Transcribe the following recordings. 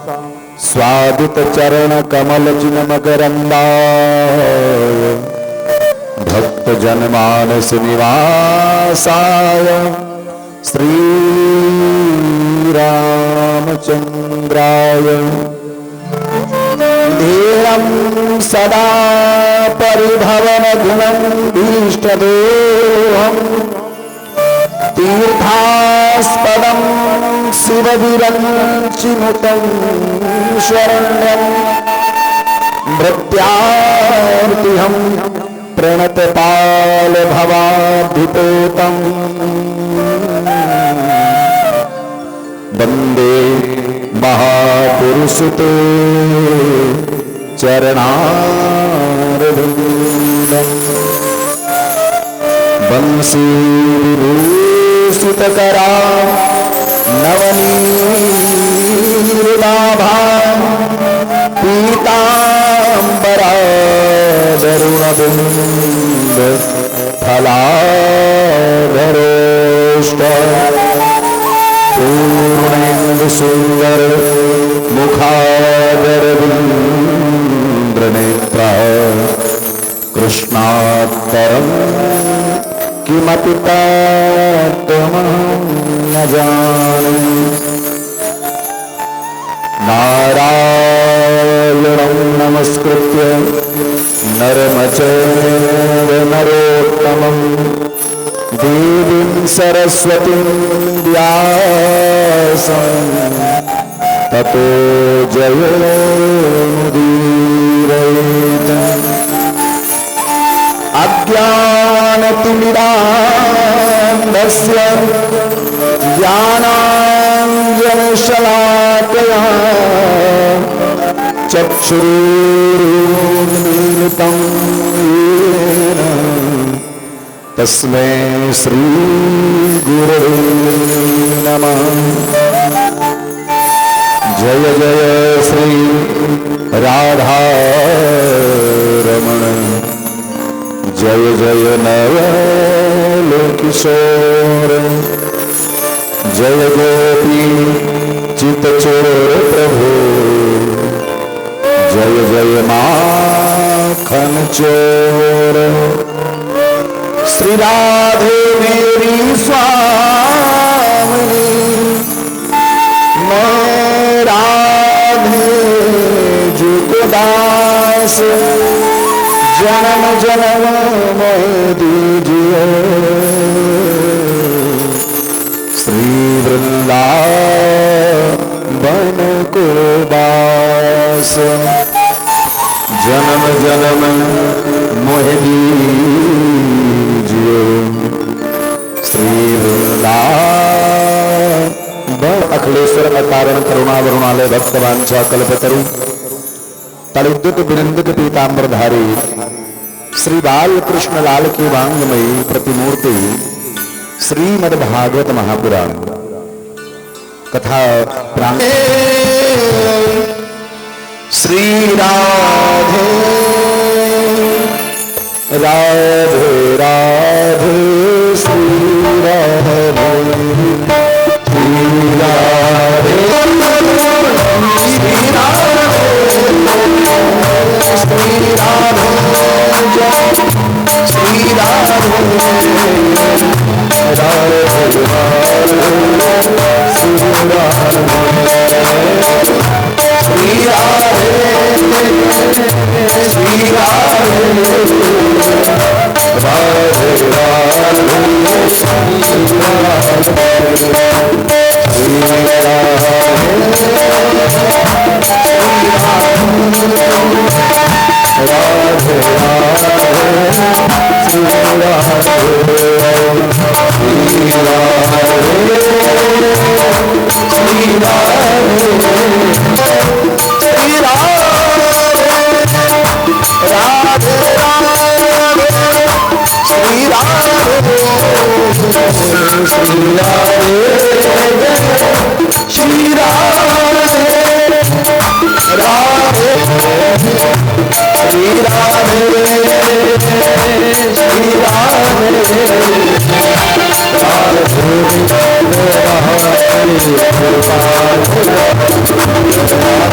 स्वादित चरण कमल चिन्ह मकरंदाय भक्त जनमानस निवासाय श्री रामचंद्राय धीरं सदा परिभवन गुणं भीष्टदोहम् तीर्थास्पदं शिवविरञ्चिनुतं शरण्यं भृत्यार्तिहं प्रणतपालभवाब्धिपोतम् वन्दे महापुरुषते चरणारविन्दम् वंशीविभूषितकरा नवनीलाभा पीताम्बरादरुणबिम्ब फलाधरोष्ट पूर्णेन्दुसुन्दर मुखादरविन्द्रनेत्रा कृष्णात्तरं किमपि तत्त्वमहं न जाने नारायणं नमस्कृत्य नरं चैव नरोत्तमं देवीं सरस्वतीं व्यासं ततो जयमुदीरयेत् अज्ञानतिमिरान्धस्य ज्ञानाञ्जनशलाकया चक्षुरुन्मीलितं येन तस्मै श्रीगुरवे नमः। जय जय श्री राधारमण जय जय नवलोकिशोर जय गोपी चितचोर प्रभु जय जय माखन चोर श्री राधे मेरी स्वामी मैं राधे जी को दास जन्म जन्म में दीजिए श्री वृंदावन को बास जन्म जन्म मोह दीजिए श्री वृंदावन। अखिलेश्वर अकारण करुणावरुणालय भक्तवांछा कल्पतरु तलुद्युत विनंदित पीतांबरधारी श्री बाल कृष्ण लाल की वांगमयी प्रतिमूर्ति श्रीमद्भागवत महापुराण कथा प्राण श्री राधे राधे राधे श्री राधे श्री राधे श्री राधे श्री राधे राधे श्री राधे श्री Radhe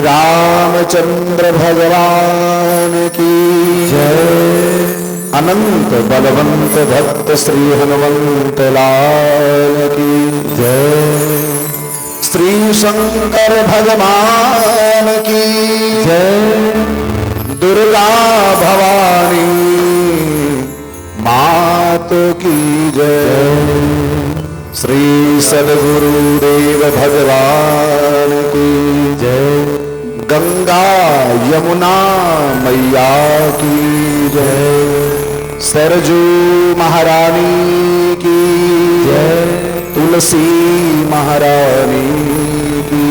रामचंद्र भगवान की जय। अनंत बलवंत भक्त श्री हनुमंत लाल की जय। श्री शंकर भगवान की जय। दुर्गा भवानी मात की जय। श्री सद्गुरुदेव भगवान की जय। गंगा यमुना मैया की जय। सरजू महारानी की जय। तुलसी महारानी की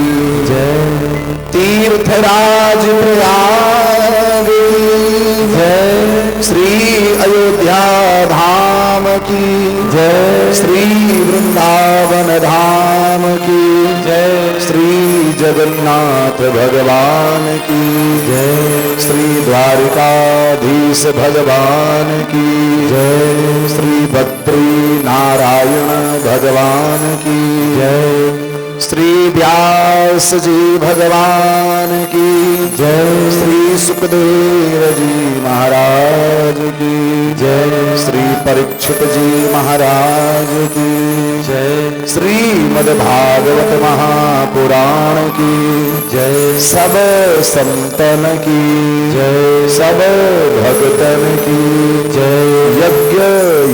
जय। तीर्थराज प्रयाग की जय। श्री अयोध्या धाम की जय। श्री वृंदावन धाम की जय। श्री जगन्नाथ भगवान की जय। श्री द्वारिकाधीश भगवान की जय। श्री बद्री नारायण भगवान की जय। श्री व्यास जी भगवान की जय। श्री सुखदेव जी महाराज की जय। श्री परीक्षित जी महाराज की जय। श्रीमद् भागवत महापुराण की जय। सब संतन की जय। सब भक्तन की जय। यज्ञ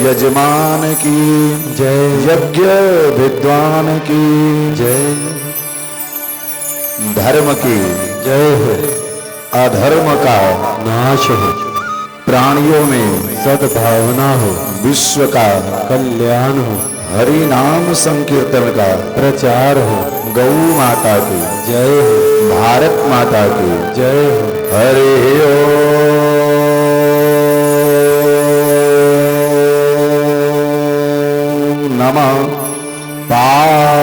यजमान की जय। यज्ञ विद्वान की जय। धर्म की जय हो, अधर्म का नाश हो, प्राणियों में सद्भावना हो, विश्व का कल्याण हो, हरि नाम संकीर्तन का प्रचार हो। गौ माता की जय हो, भारत माता की जय हो। हरि ओम नमः पार्वती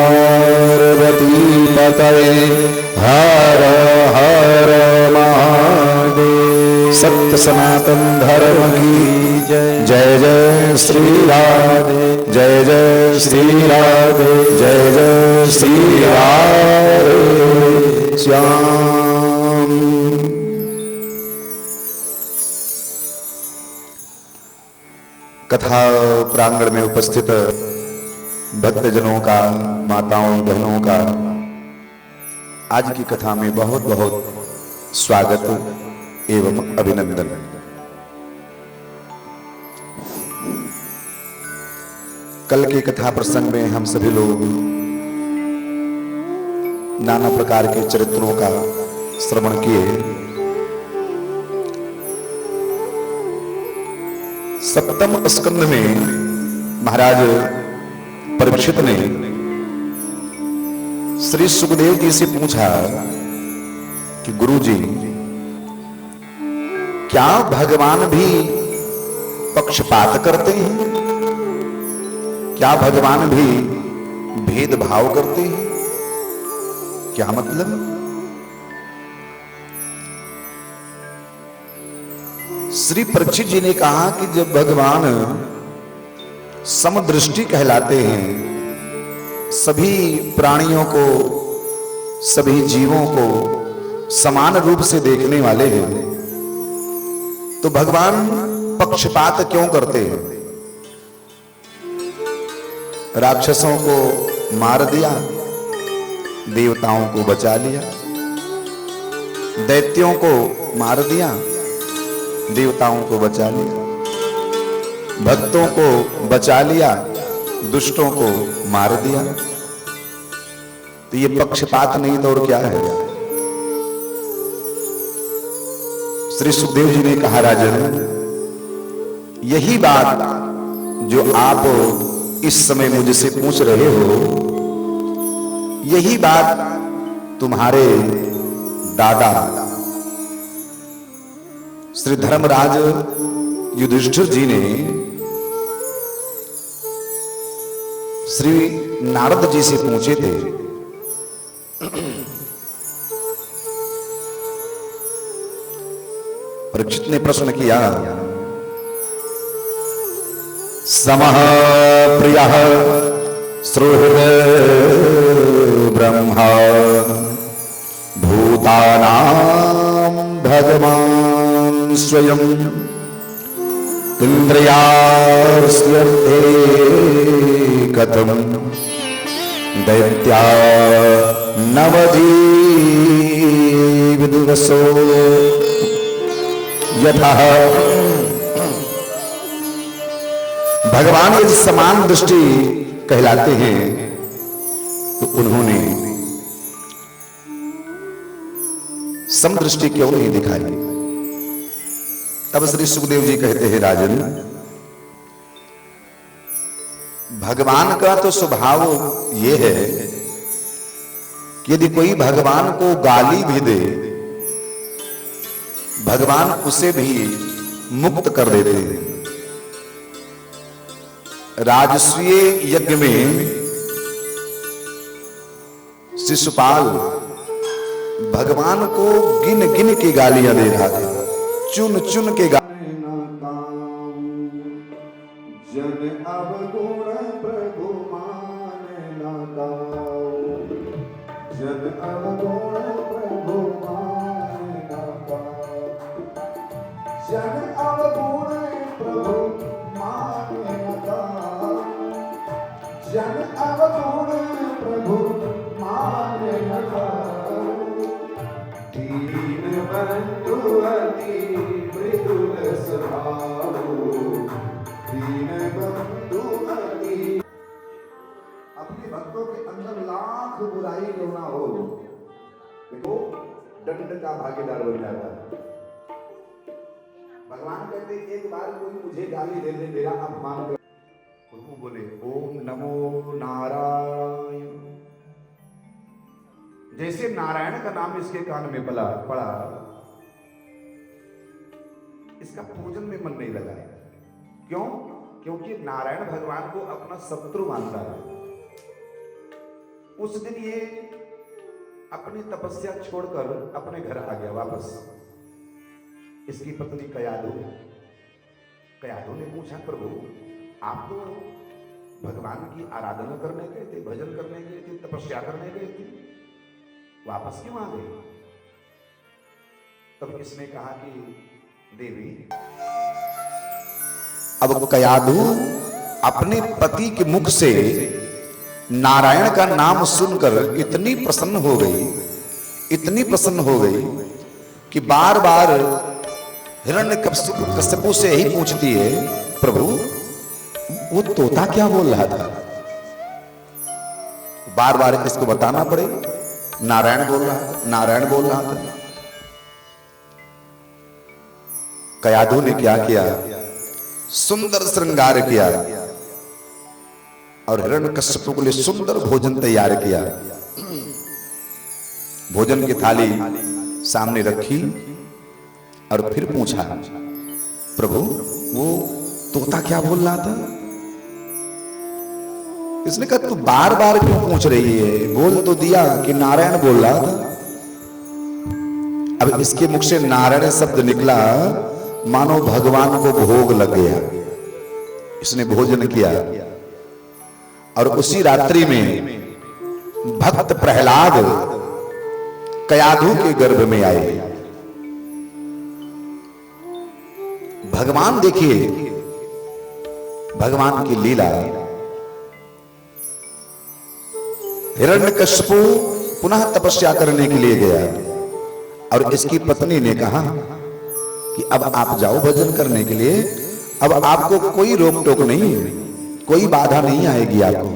पतये हर हर महादेव। सत्य सनातन धर्म की जय। जय जय श्री राधे, जय जय श्री राधे, जय जय श्री राधे श्याम। कथा प्रांगण में उपस्थित भक्तजनों का, माताओं बहनों का आज की कथा में बहुत बहुत स्वागत एवं अभिनंदन। कल के कथा प्रसंग में हम सभी लोग नाना प्रकार के चरित्रों का श्रवण किए। सप्तम स्कंद में महाराज परीक्षित ने श्री सुखदेव जी से पूछा कि गुरुजी, क्या भगवान भी पक्षपात करते हैं? क्या भगवान भी भेदभाव करते हैं? क्या मतलब? श्री परीक्षित जी ने कहा कि जब भगवान समदृष्टि कहलाते हैं, सभी प्राणियों को, सभी जीवों को समान रूप से देखने वाले हैं, तो भगवान पक्षपात क्यों करते हैं? राक्षसों को मार दिया, देवताओं को बचा लिया, दैत्यों को मार दिया, देवताओं को बचा लिया, भक्तों को बचा लिया, दुष्टों को मार दिया। तो ये पक्षपात नहीं तो और क्या है? श्री सुखदेव जी ने कहा, राजन, यही बात जो आप इस समय मुझसे पूछ रहे हो, यही बात तुम्हारे दादा श्री धर्मराज युधिष्ठिर जी ने श्री नारद जी से पूछे थे। परीक्षित ने प्रश्न किया, समः प्रियः सुहृद ब्रह्मा भूतानां भगवान् स्वयं इंद्रियास्य कथम दैत्या नवधी विदुरसो यथा। भगवान यदि समान दृष्टि कहलाते हैं तो उन्होंने समदृष्टि क्यों नहीं दिखाई? तब श्री सुखदेव जी कहते हैं, राजन, भगवान का तो स्वभाव यह है कि यदि कोई भगवान को गाली भी दे, भगवान उसे भी मुक्त कर देते हैं। राजसूय यज्ञ में शिशुपाल भगवान को गिन गिन के गालियां दे रहा था, चुन चुन के जन अवगुण प्रभु मान ना गाओ, जन अवगुण प्रभु मान ना गाओ, जन अवगुण प्रभु मान ना गाओ, जन अवगुण प्रभु मान ना गाओ। दीन बंधु अति मृदुल स्वभाव, दीन बंधु अति। अपने भक्तों के अंदर लाख बुराई क्यों ना हो, देखो दंड का भागीदार बन जाता है। भगवान कहते एक बार कोई मुझे गाली दे दे, मेरा अपमान कर, तो बोले ओम नमो नारायण। जैसे नारायण का नाम इसके कान में पड़ा, इसका पूजन में मन नहीं लगा। क्यों? क्योंकि नारायण भगवान को अपना शत्रु मानता है। उस दिन ये अपनी तपस्या छोड़कर अपने घर आ गया वापस। इसकी पत्नी कयादु ने पूछा, प्रभु आप तो भगवान की आराधना करने गए थे, भजन करने गए थे, तपस्या करने गए थे, वापस क्यों आ गए? तब इसने कहा कि देवी, अब कयाधु अपने पति के मुख से नारायण का नाम सुनकर इतनी प्रसन्न हो गई, इतनी प्रसन्न हो गई कि बार बार हिरण्यकश्यपु से ही पूछती है, प्रभु वो तोता क्या बोल रहा था? बार बार इसको बताना पड़े, नारायण बोल रहा था, नारायण बोल रहा था। कयाधु ने क्या किया? सुंदर श्रृंगार किया और हिरण्यकश्यप के लिए सुंदर भोजन तैयार किया। भोजन की थाली सामने रखी और फिर पूछा, प्रभु वो तोता क्या बोल रहा था? इसने कहा, तू बार बार क्यों पूछ रही है? बोल तो दिया कि नारायण बोल रहा था। अब इसके मुख से नारायण शब्द निकला, मानो भगवान को भोग लग गया। इसने भोजन किया और उसी रात्रि में भक्त प्रहलाद कयाधु के गर्भ में आए। भगवान देखिए, भगवान की लीला। हिरण्यकश्यपु पुनः तपस्या करने के लिए गया और इसकी पत्नी ने कहा कि अब आप जाओ भजन करने के लिए, अब आपको कोई रोक टोक नहीं, कोई बाधा नहीं आएगी आपको।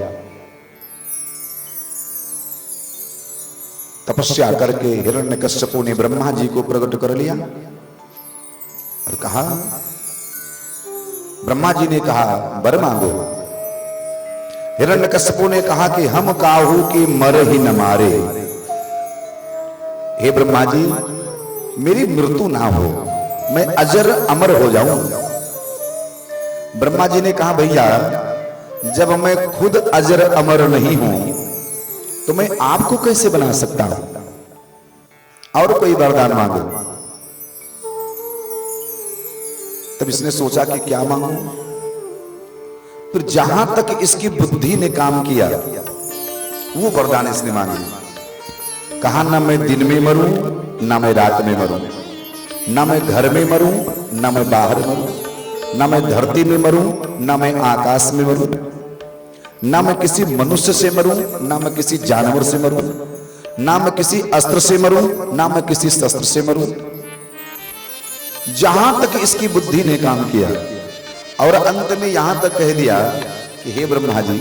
तपस्या करके हिरण्यकश्यपु ने ब्रह्मा जी को प्रकट कर लिया और कहा, ब्रह्मा जी ने कहा वर मांगो। हिरण्यकश्यपु ने कहा कि हम काहू की मर ही न मारे, हे ब्रह्मा जी मेरी मृत्यु ना हो, मैं अजर अमर हो जाऊं। ब्रह्मा जी ने कहा, भैया जब मैं खुद अजर अमर नहीं हूं तो मैं आपको कैसे बना सकता हूं? और कोई वरदान मांगो। तब इसने सोचा कि क्या मांगू। फिर जहां तक इसकी बुद्धि ने काम किया वो वरदान इसने मांगी। कहा, ना मैं दिन में मरूं, ना मैं रात में मरूं, ना मैं घर में मरूं, ना मैं बाहर मरूं, ना मैं धरती में मरूं, ना मैं आकाश में मरूं, ना मैं किसी मनुष्य से मरूं, ना मैं किसी जानवर से मरूं, ना मैं किसी अस्त्र से मरूं, ना मैं किसी शस्त्र से मरूं। जहां तक इसकी बुद्धि ने काम किया और अंत में यहां तक कह दिया कि हे ब्रह्मा जी,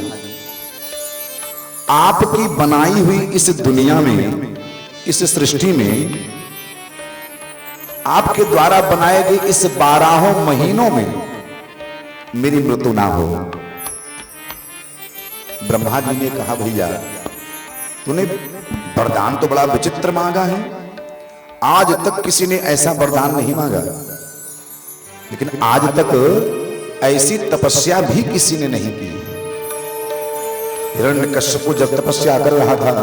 आपकी बनाई हुई इस दुनिया में, इस सृष्टि में, आपके द्वारा बनाए गए इस 12 महीनों में मेरी मृत्यु ना हो। ब्रह्मा जी ने कहा, भैया तूने वरदान तो बड़ा विचित्र मांगा है, आज तक किसी ने ऐसा वरदान नहीं मांगा, लेकिन आज तक ऐसी तपस्या भी किसी ने नहीं की। हिरण्यकश्यप जब तपस्या कर रहा था,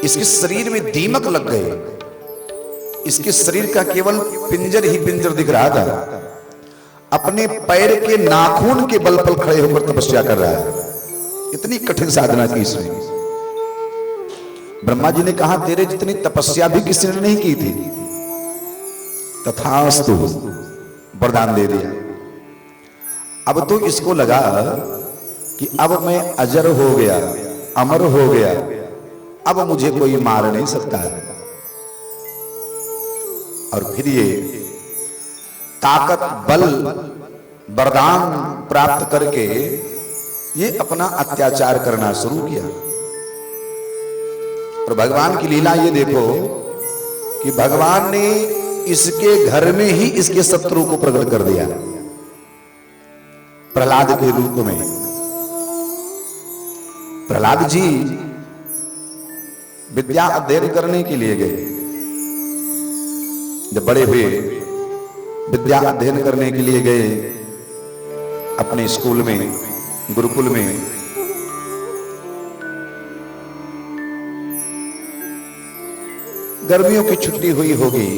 इसके शरीर में दीमक लग गए। इसके शरीर का केवल पिंजर ही पिंजर दिख रहा था। अपने पैर के नाखून के बल पर खड़े होकर तपस्या कर रहा है। इतनी कठिन साधना की इसने। ब्रह्मा जी ने कहा, तेरे जितनी तपस्या भी किसी ने नहीं की थी। तथास्तु, वरदान दे दिया। अब तो इसको लगा कि अब मैं अजर हो गया, अमर हो गया, अब मुझे कोई मार नहीं सकता है। और फिर ये ताकत, बल, वरदान प्राप्त करके ये अपना अत्याचार करना शुरू किया। और भगवान की लीला ये देखो कि भगवान ने इसके घर में ही इसके शत्रु को प्रकट कर दिया, प्रहलाद के रूप में। प्रहलाद जी विद्या अध्ययन करने के लिए गए। जब बड़े हुए, विद्या अध्ययन करने के लिए गए अपने स्कूल में, गुरुकुल में। गर्मियों की छुट्टी हुई होगी।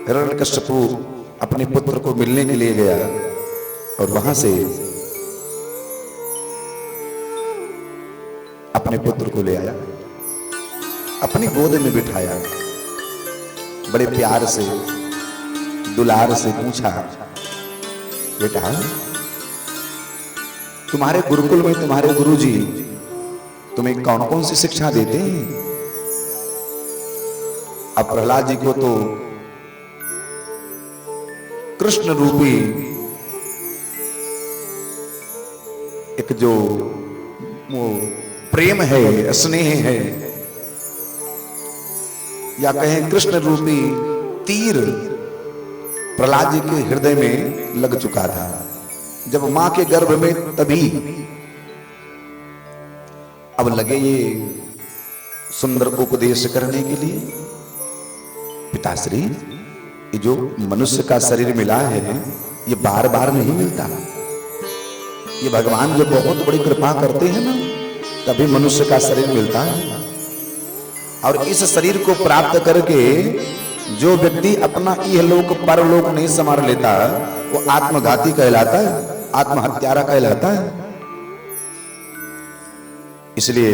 हिरण्यकश्यपु अपने पुत्र को मिलने के लिए गया और वहां से अपने पुत्र को ले आया, अपनी गोद में बिठाया, बड़े प्यार से, दुलार से पूछा बेटा तुम्हारे गुरुकुल में तुम्हारे गुरुजी तुम्हें कौन कौन सी शिक्षा देते हैं? अब प्रहलाद जी को तो कृष्ण रूपी एक जो वो प्रेम है, स्नेह है, या कहें कृष्ण रूपी तीर प्रहलाद जी के हृदय में लग चुका था। जब मां के गर्भ में तभी अब लगे ये सुंदर उपदेश करने के लिए। पिताश्री, ये जो मनुष्य का शरीर मिला है ये बार बार नहीं मिलता। ये भगवान जो बहुत बड़ी कृपा करते हैं ना, तभी मनुष्य का शरीर मिलता है। और इस शरीर को प्राप्त करके जो व्यक्ति अपना इहलोक परलोक नहीं संभाल लेता वो आत्मघाती कहलाता है, आत्महत्यारा कहलाता है। इसलिए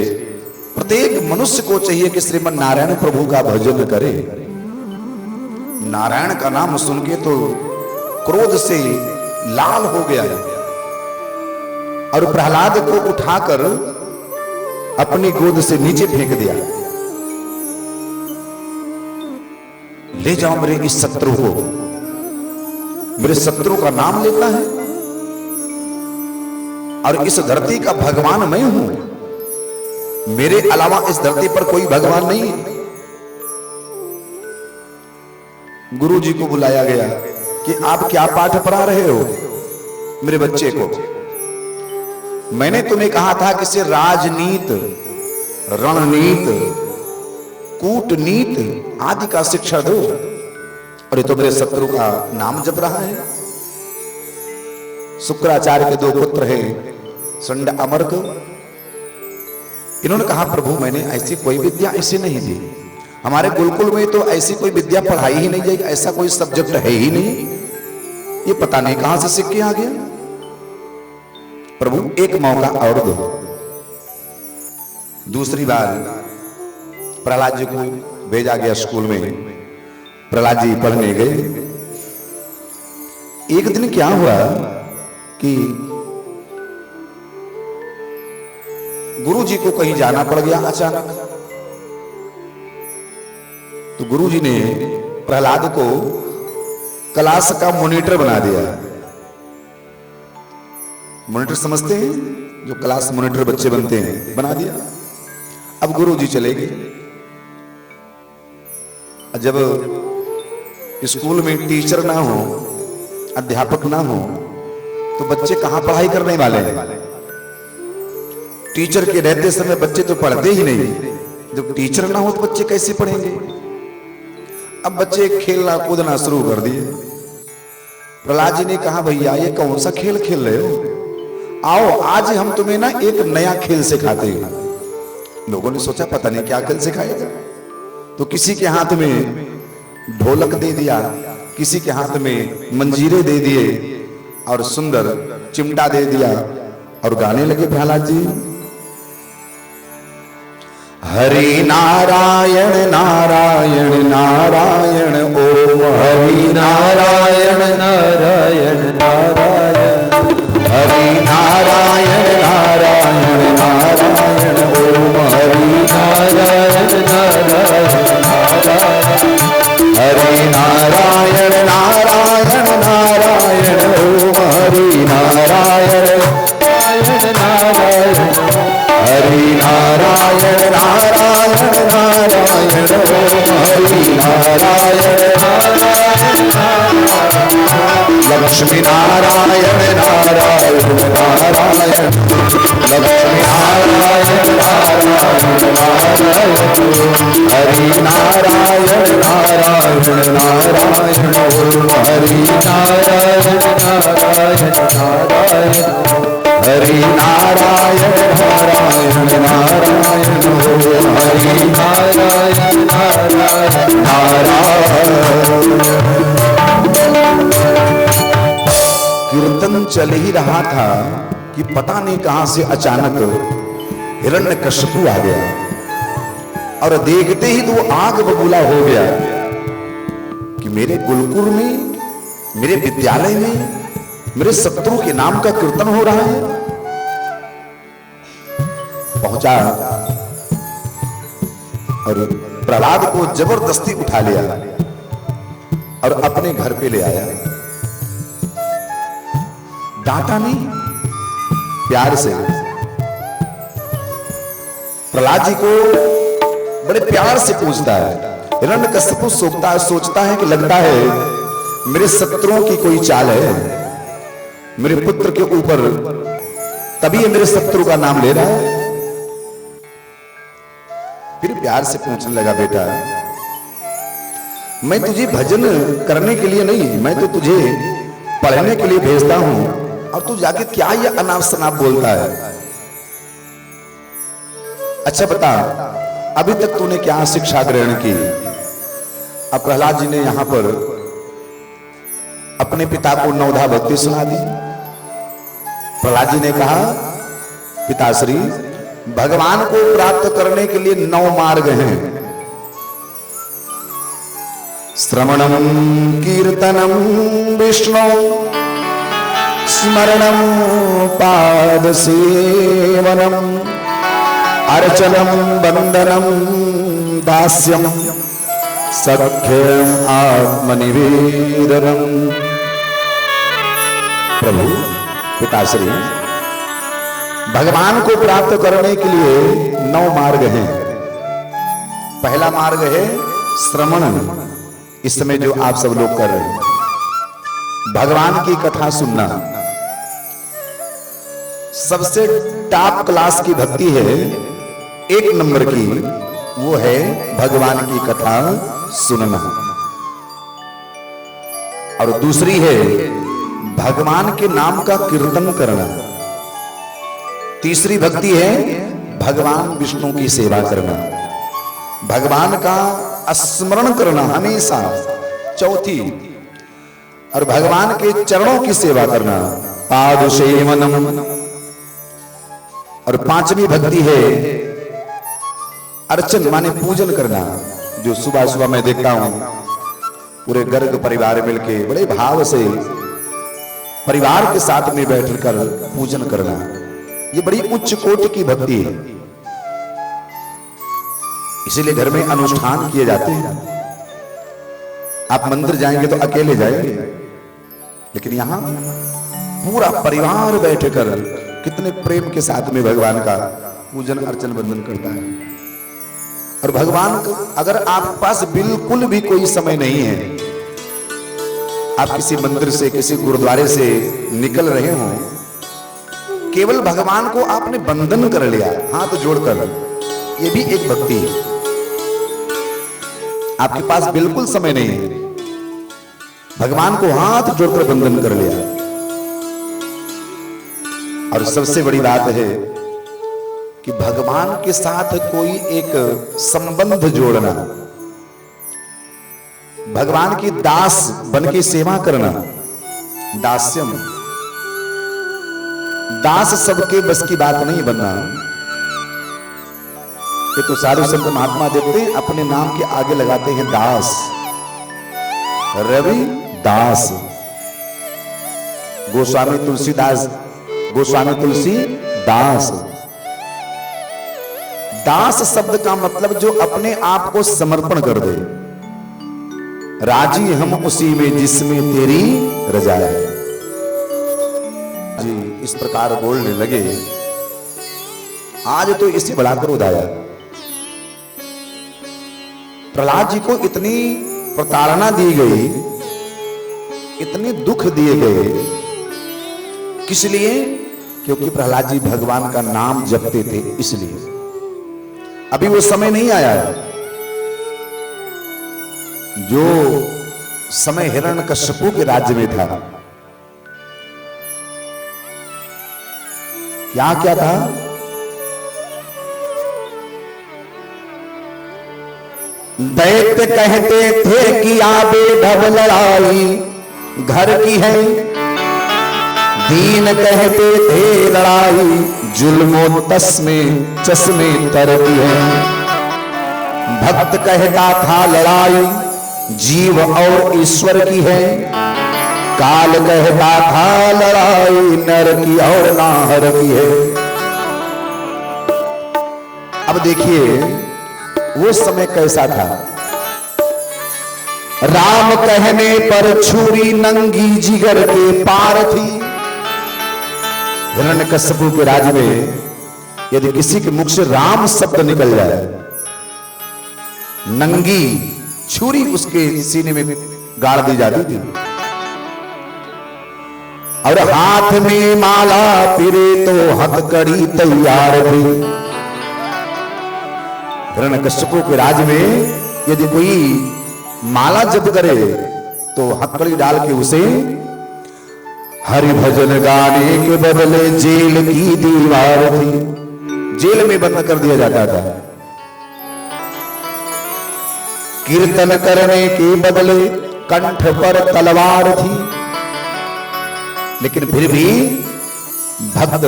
प्रत्येक मनुष्य को चाहिए कि श्रीमन नारायण प्रभु का भजन करे। नारायण का नाम सुन के तो क्रोध से लाल हो गया है और प्रहलाद को उठाकर अपनी गोद से नीचे फेंक दिया। ले जाओ मेरे इस शत्रु को, मेरे शत्रु का नाम लेता है और इस धरती का भगवान मैं हूं, मेरे अलावा इस धरती पर कोई भगवान नहीं है। गुरु जी को बुलाया गया कि आप क्या पाठ पढ़ा रहे हो मेरे बच्चे को? मैंने तुम्हें कहा था कि इसे राजनीत, रणनीत, कूटनीत आदि का शिक्षा दो, और ये तो मेरे शत्रु का नाम जप रहा है। शुक्राचार्य के दो पुत्र हैं, संड अमर्क। इन्होंने कहा प्रभु मैंने ऐसी कोई विद्या ऐसी नहीं दी, हमारे गुरुकुल में तो ऐसी कोई विद्या पढ़ाई ही नहीं जाएगी, ऐसा कोई सब्जेक्ट है ही नहीं, ये पता नहीं कहां से सीख के आ गया। प्रभु एक मौका और दो। दूसरी बार प्रहलाद जी को भेजा गया स्कूल में। प्रहलाद जी पढ़ने गए। एक दिन क्या हुआ कि गुरु जी को कहीं जाना पड़ गया अचानक। तो गुरु जी ने प्रहलाद को क्लास का मॉनिटर बना दिया। मॉनिटर समझते हैं, जो क्लास मॉनिटर बच्चे बनते हैं, बना दिया। अब गुरु जी चले गए। जब स्कूल में टीचर ना हो, अध्यापक ना हो, तो बच्चे कहां पढ़ाई करने वाले हैं? टीचर के रहते समय बच्चे तो पढ़ते ही नहीं। जब टीचर ना हो तो बच्चे कैसे पढ़ेंगे? अब बच्चे खेलना कूदना शुरू कर दिए। प्रहलाद जी ने कहा भैया ये कौन सा खेल खेल रहे हो? आओ आज हम तुम्हें ना एक नया खेल सिखाते हैं। लोगों ने सोचा पता नहीं क्या खेल सिखाएगा, तो किसी के हाथ में ढोलक दे दिया, किसी के हाथ में मंजीरे दे दिए और सुंदर चिमटा दे दिया और गाने लगे प्रहलाद जी। हरि नारायण नारायण नारायण ओम हरि नारायण नारायण नारायण हरि नारायण नारायण नारायण ओम हरि नारायण नारायण नारायण हरि नारायण नारायण नारायण ओम हरि नारायण नारायण हरि नारायण नारायण नारायण ओम हरि नारायण लक्ष्मी नारायण नारायण नारायण लक्ष्मी नारायण नारायण नारायण हरि नारायण नारायण नारायण ओम हरि नारायण नारायण नारायण हरि नारायण नारायण नारायण ओम हरि नारायण नारायण नारायण। कीर्तन चल ही रहा था कि पता नहीं कहां से अचानक हिरण्यकश्यपु आ गया और देखते ही तो वो आग बबूला हो गया कि मेरे गुरुकुल में, मेरे विद्यालय में मेरे शत्रु के नाम का कीर्तन हो रहा है। पहुंचा और प्रहलाद को जबरदस्ती उठा लिया और अपने घर पे ले आया। डांटा नहीं, प्यार से। प्रहलाद जी को बड़े प्यार से पूछता है। हिरण्यकश्यप सोचता है कि लगता है मेरे शत्रुओं की कोई चाल है मेरे पुत्र के ऊपर, तभी ये मेरे शत्रु का नाम ले रहा है। फिर प्यार से पूछने लगा, बेटा मैं तुझे भजन करने के लिए नहीं, मैं तो तुझे पढ़ने के लिए भेजता हूं, और तू जाके क्या ये अनाप शनाप बोलता है। अच्छा बता, अभी तक तूने क्या शिक्षा ग्रहण की? अब प्रहलाद जी ने यहां पर अपने पिता को नवधा भक्ति सुना दी। प्रहलाद जी ने कहा, पिताश्री, भगवान को प्राप्त करने के लिए 9 मार्ग हैं। श्रवणम कीर्तनम विष्णु, स्मरणम पाद सेवनम, अर्चनम वंदनम दास्यम, सख्यम आत्मनिवेदनम। प्रभु पिताश्री, भगवान को प्राप्त करने के लिए 9 मार्ग हैं। पहला मार्ग है श्रवण, इस समय जो आप सब लोग कर रहे हैं, भगवान की कथा सुनना। सबसे टॉप क्लास की भक्ति है, 1 नंबर की, वो है भगवान की कथा सुनना। और दूसरी है भगवान के नाम का कीर्तन करना। तीसरी भक्ति है भगवान विष्णु की सेवा करना, भगवान का स्मरण करना हमेशा। चौथी, और भगवान के चरणों की सेवा करना, पाद सेवनम। और 5वीं भक्ति है अर्चन, माने पूजन करना। जो सुबह सुबह मैं देखता हूं पूरे गर्ग परिवार मिलके बड़े भाव से परिवार के साथ में बैठकर पूजन करना, ये बड़ी उच्च कोटि की भक्ति है। इसीलिए घर में अनुष्ठान किए जाते हैं। आप मंदिर जाएंगे तो अकेले जाएंगे, लेकिन यहां पूरा परिवार बैठकर कितने प्रेम के साथ में भगवान का पूजन अर्चन वंदन करता है। और भगवान को अगर आपके पास बिल्कुल भी कोई समय नहीं है, आप किसी मंदिर से किसी गुरुद्वारे से निकल रहे हो, केवल भगवान को आपने बंधन कर लिया हाथ जोड़कर, ये भी एक भक्ति है। आपके पास बिल्कुल समय नहीं है, भगवान को हाथ जोड़कर बंधन कर लिया। और सबसे बड़ी बात है कि भगवान के साथ कोई एक संबंध जोड़ना, भगवान की दास बन के सेवा करना, दास्यम। दास सबके बस की बात नहीं बनना। ये तो साधु संत महात्मा देखते हैं, अपने नाम के आगे लगाते हैं दास, रवि दास, गोस्वामी तुलसीदास, गोस्वामी तुलसी दास। दास शब्द का मतलब जो अपने आप को समर्पण कर दे, राजी हम उसी में जिसमें तेरी रजा है। जी इस प्रकार बोलने लगे। आज तो इससे बड़ा क्रोध आया। प्रहलाद जी को इतनी प्रताड़ना दी गई, इतने दुख दिए गए, किस लिए? क्योंकि प्रहलाद जी भगवान का नाम जपते थे, इसलिए। अभी वो समय नहीं आया है जो समय हिरण्यकश्यप के राज्य में था। क्या क्या था? दैत्य कहते थे कि आबे ढब लड़ाई घर की है, दीन कहते थे लड़ाई जुल्मो तस्मे चश्मे तर की है। भक्त कहता था लड़ाई जीव और ईश्वर की है, काल कहता था लड़ाई नर की और नाहर की है। अब देखिए वो समय कैसा था। राम कहने पर छुरी नंगी जिगर के पार थी। हिरण्यकश्यप के राज में यदि किसी के मुख से राम शब्द निकल जाए, नंगी छुरी उसके सीने में गाड़ दी जाती थी। और हाथ में माला फिरे तो हथकड़ी तैयार थी। हिरण्यकश्यप के राज में यदि कोई माला जप करे तो हथकड़ी डाल के उसे हरि भजन गाने के बदले जेल की दीवार थी, जेल में बंद कर दिया जाता था। कीर्तन करने के बदले कंठ पर तलवार थी। लेकिन फिर भी भक्त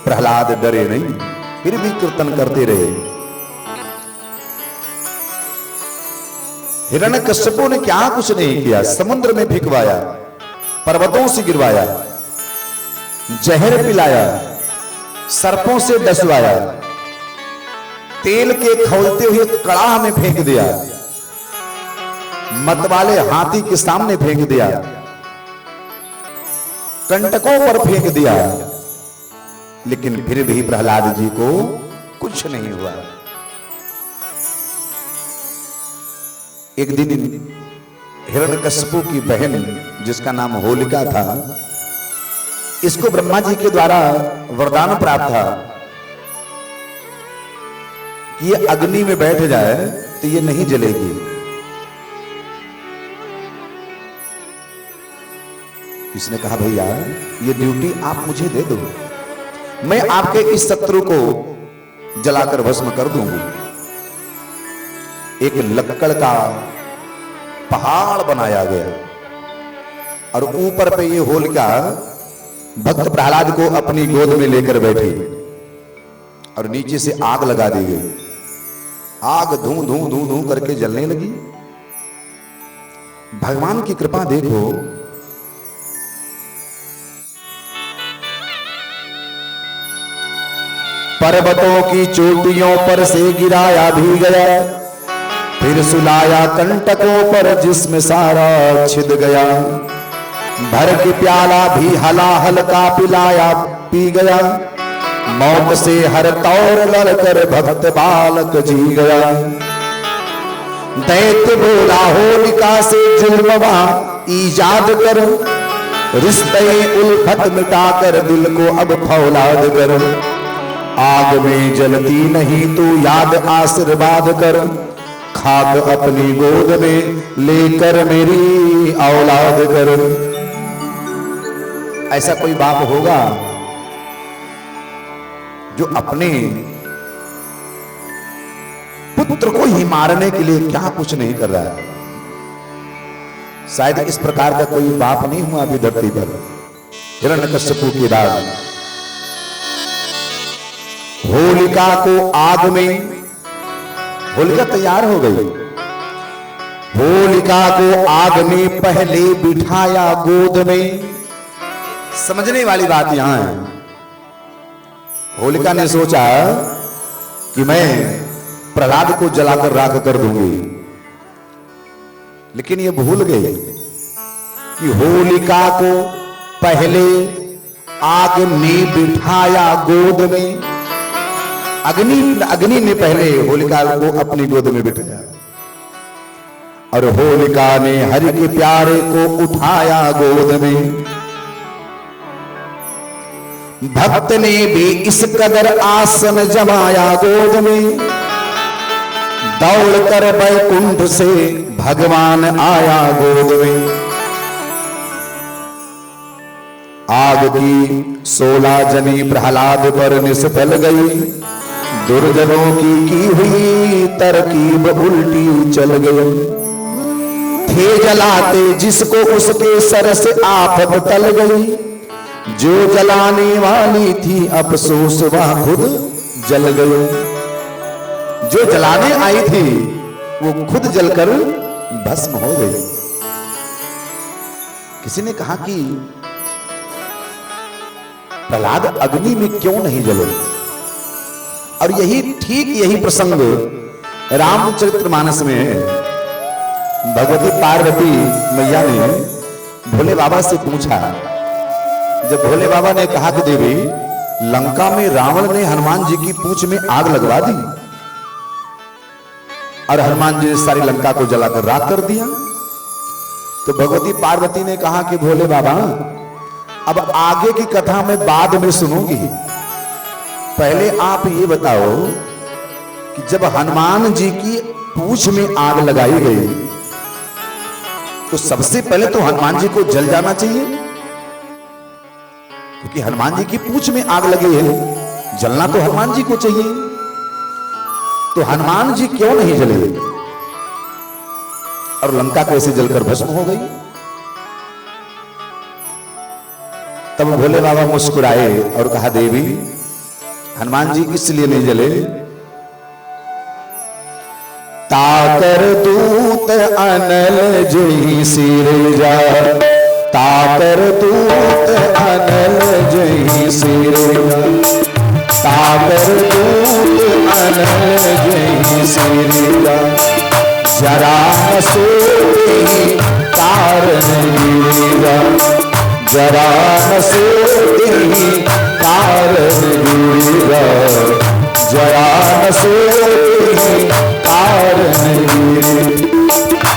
प्रहलाद डरे नहीं, फिर भी कीर्तन करते रहे। हिरण्यकश्यप ने क्या कुछ नहीं किया, समुद्र में फेंकवाया, पर्वतों से गिरवाया, जहर पिलाया, सर्पों से डसवाया, तेल के खौलते हुए कड़ाह में फेंक दिया, मतवाले हाथी के सामने फेंक दिया, कंटकों पर फेंक दिया। लेकिन फिर भी प्रहलाद जी को कुछ नहीं हुआ। एक दिन हिरण्यकश्यप की बहन जिसका नाम होलिका था, इसको ब्रह्मा जी के द्वारा वरदान प्राप्त था कि ये अग्नि में बैठ जाए तो ये नहीं जलेगी। इसने कहा भैया ये ड्यूटी आप मुझे दे दो, मैं आपके इस शत्रु को जलाकर भस्म कर दूंगी। एक लक्कड़ का पहाड़ बनाया गया और ऊपर पे ये होलिका भक्त प्रहलाद को अपनी गोद में लेकर बैठी और नीचे से आग लगा दी गई। आग धूं धूं धूं धूं करके जलने लगी। भगवान की कृपा देखो, पर्वतों की चोटियों पर से गिराया भी गया, फिर सुलाया कंटकों पर जिसमें सारा छिद गया। भर के प्याला भी हलाहल का पिलाया पी गया, मौत से हर तौर लड़कर भक्त बालक जी गया। दैत्य बोला होलिका से जुर्मवा ईजाद करो, रिश्ते उल्फत मिटाकर दिल को अब फौलाद करो। आग में जलती नहीं तू याद आशीर्वाद कर, खाक अपनी गोद में लेकर मेरी औलाद कर। ऐसा कोई बाप होगा जो अपने पुत्र को ही मारने के लिए क्या कुछ नहीं कर रहा है? शायद इस प्रकार का कोई बाप नहीं हुआ अभी धरती पर। हिरण्यकश्यप की राज होलिका को आग में, होलिका तैयार हो गई, होलिका को आग में पहले बिठाया गोद में। समझने वाली बात यहां है, होलिका ने सोचा कि मैं प्रहलाद को जलाकर राख कर दूंगी, लेकिन ये भूल गए कि होलिका को पहले आग में बिठाया गोद में। अग्नि ने पहले होलिका को अपनी गोद में बिठाया और होलिका ने हरि के प्यारे को उठाया गोद में। भक्त ने भी इस कदर आसन जमाया गोद में, दौड़ कर बैकुंठ से भगवान आया गोद में। आग की 16 जनी प्रहलाद पर निष्फल गई, दुर्जनों की हुई तरकीब उल्टी चल गई। थे जलाते जिसको उसके सर से आफत टल गई, जो जलाने वाली थी अफसोस वह खुद जल गई। जो जलाने आई थी वो खुद जलकर भस्म हो गई। किसी ने कहा कि प्रहलाद अग्नि में क्यों नहीं जले? और यही प्रसंग रामचरितमानस में भगवती पार्वती मैया ने भोले बाबा से पूछा। जब भोले बाबा ने कहा कि देवी, लंका में रावण ने हनुमान जी की पूंछ में आग लगवा दी और हनुमान जी ने सारी लंका को जलाकर राख कर दिया, तो भगवती पार्वती ने कहा कि भोले बाबा, अब आगे की कथा मैं बाद में सुनूंगी, पहले आप ये बताओ कि जब हनुमान जी की पूंछ में आग लगाई गई तो सबसे पहले तो हनुमान जी को जल जाना चाहिए, क्योंकि हनुमान जी की पूंछ में आग लगी है, जलना तो हनुमान जी को चाहिए। तो हनुमान जी क्यों नहीं जले और लंका कैसे जलकर भस्म हो गई? तब भोले बाबा मुस्कुराए और कहा, देवी, हनुमान जी इसलिए नहीं जले, ताकर दूत अनल जही सिरजा, ताकर दूत अनल जही सिरजा, ताकर दूत अनल जही सिरजा, जरा न सोती तारन गिरिजा, जरा न सोती तारन गिरिजा, जरा न सोती तारन गिरिजा।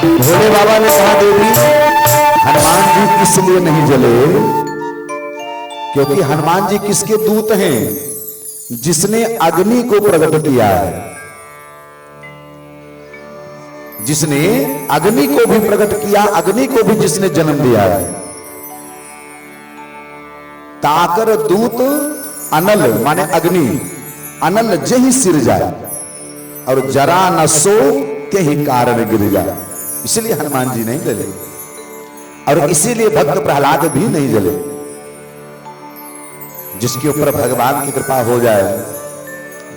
भोले बाबा ने कहा, देवी, हनुमान जी किस लिए नहीं जले? क्योंकि हनुमान जी किसके दूत हैं? जिसने अग्नि को प्रकट किया है, जिसने अग्नि को भी प्रकट किया, अग्नि को भी जिसने जन्म दिया है। ताकर दूत अनल माने अग्नि, अनल जही सिर जाए और जरा न सो के ही कारण गिर जाए, इसलिए हनुमान जी नहीं जले और इसीलिए भक्त प्रहलाद भी नहीं जले। जिसके ऊपर भगवान की कृपा हो जाए,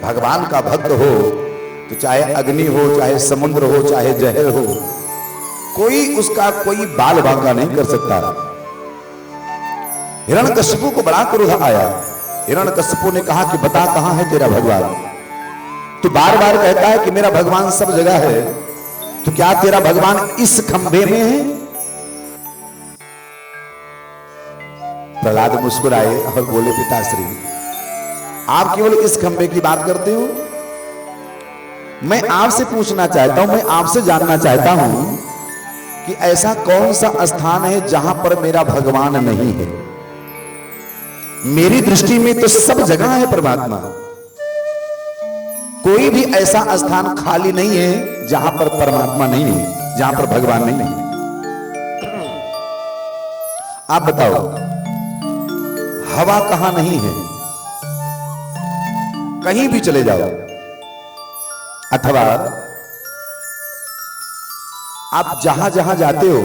भगवान का भक्त हो, तो चाहे अग्नि हो, चाहे समुद्र हो, चाहे जहर हो, कोई उसका कोई बाल बांका नहीं कर सकता। हिरण्यकशिपु को बड़ा क्रोध आया। हिरण्यकशिपु ने कहा कि बता कहां है तेरा भगवान? तू बार बार कहता है कि मेरा भगवान सब जगह है, तो क्या तेरा भगवान इस खंभे में है? प्रहलाद मुस्कुराए और बोले, पिताश्री, आप केवल इस खंभे की बात करते हो। मैं आपसे पूछना चाहता हूं, मैं आपसे जानना चाहता हूं कि ऐसा कौन सा स्थान है जहां पर मेरा भगवान नहीं है? मेरी दृष्टि में तो सब जगह है परमात्मा, कोई भी ऐसा स्थान खाली नहीं है जहां पर परमात्मा नहीं है, जहां पर भगवान नहीं है। आप बताओ, हवा कहां नहीं है? कहीं भी चले जाओ, अथवा आप जहां जहां जाते हो,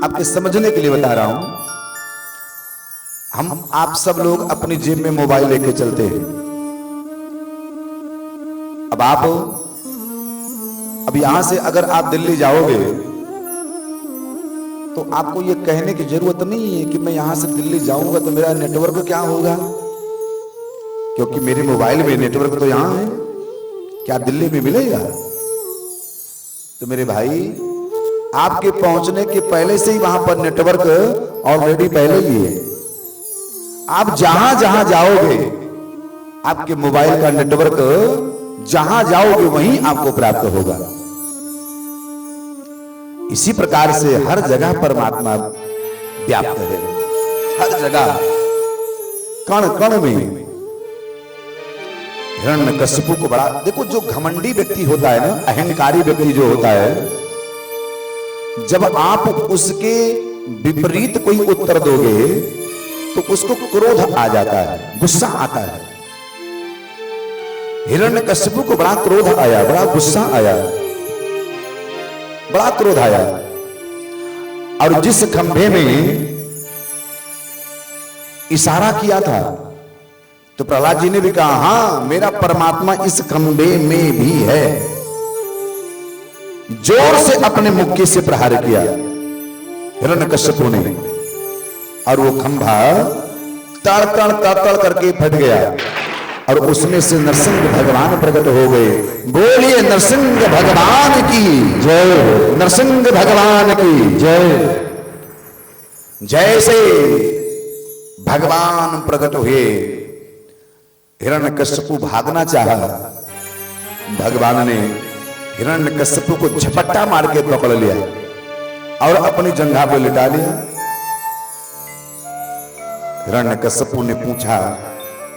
आपके समझने के लिए बता रहा हूं, हम आप सब लोग अपनी जेब में मोबाइल लेके चलते हैं। अब यहां से अगर आप दिल्ली जाओगे तो आपको यह कहने की जरूरत नहीं है कि मैं यहां से दिल्ली जाऊंगा तो मेरा नेटवर्क क्या होगा, क्योंकि मेरे मोबाइल में नेटवर्क तो यहां है, क्या दिल्ली में मिलेगा? तो मेरे भाई, आपके पहुंचने के पहले से ही वहां पर नेटवर्क ऑलरेडी पहले ही है। आप जहां जहां जाओगे, आपके मोबाइल का नेटवर्क जहां जाओगे वहीं आपको प्राप्त होगा। इसी प्रकार से हर जगह परमात्मा व्याप्त है, हर जगह, कण कण में। हिरण्यकशिपु को बड़ा, देखो, जो घमंडी व्यक्ति होता है ना, अहंकारी व्यक्ति जो होता है, जब आप उसके विपरीत कोई उत्तर दोगे तो उसको क्रोध आ जाता है, गुस्सा आता है। हिरण्यकशिपु को बड़ा क्रोध आया, बड़ा गुस्सा आया, बड़ा क्रोध आया। और जिस खंभे में इशारा किया था, तो प्रहलाद जी ने भी कहा, हां, मेरा परमात्मा इस खंभे में भी है। जोर से अपने मुक्के से प्रहार किया हिरण्यकश्यपु ने, और वो खंभा तड़ करके फट गया और उसमें से नरसिंह भगवान प्रकट हो गए। बोलिए नरसिंह भगवान की जय, नरसिंह भगवान की जय। जैसे भगवान प्रकट हुए, हिरण्यकश्यपु भागना चाहा, भगवान ने हिरण्यकश्यपु को झपट्टा मार के पकड़ लिया और अपनी जंघा पर लिटा लिया। हिरण्यकश्यपु ने पूछा,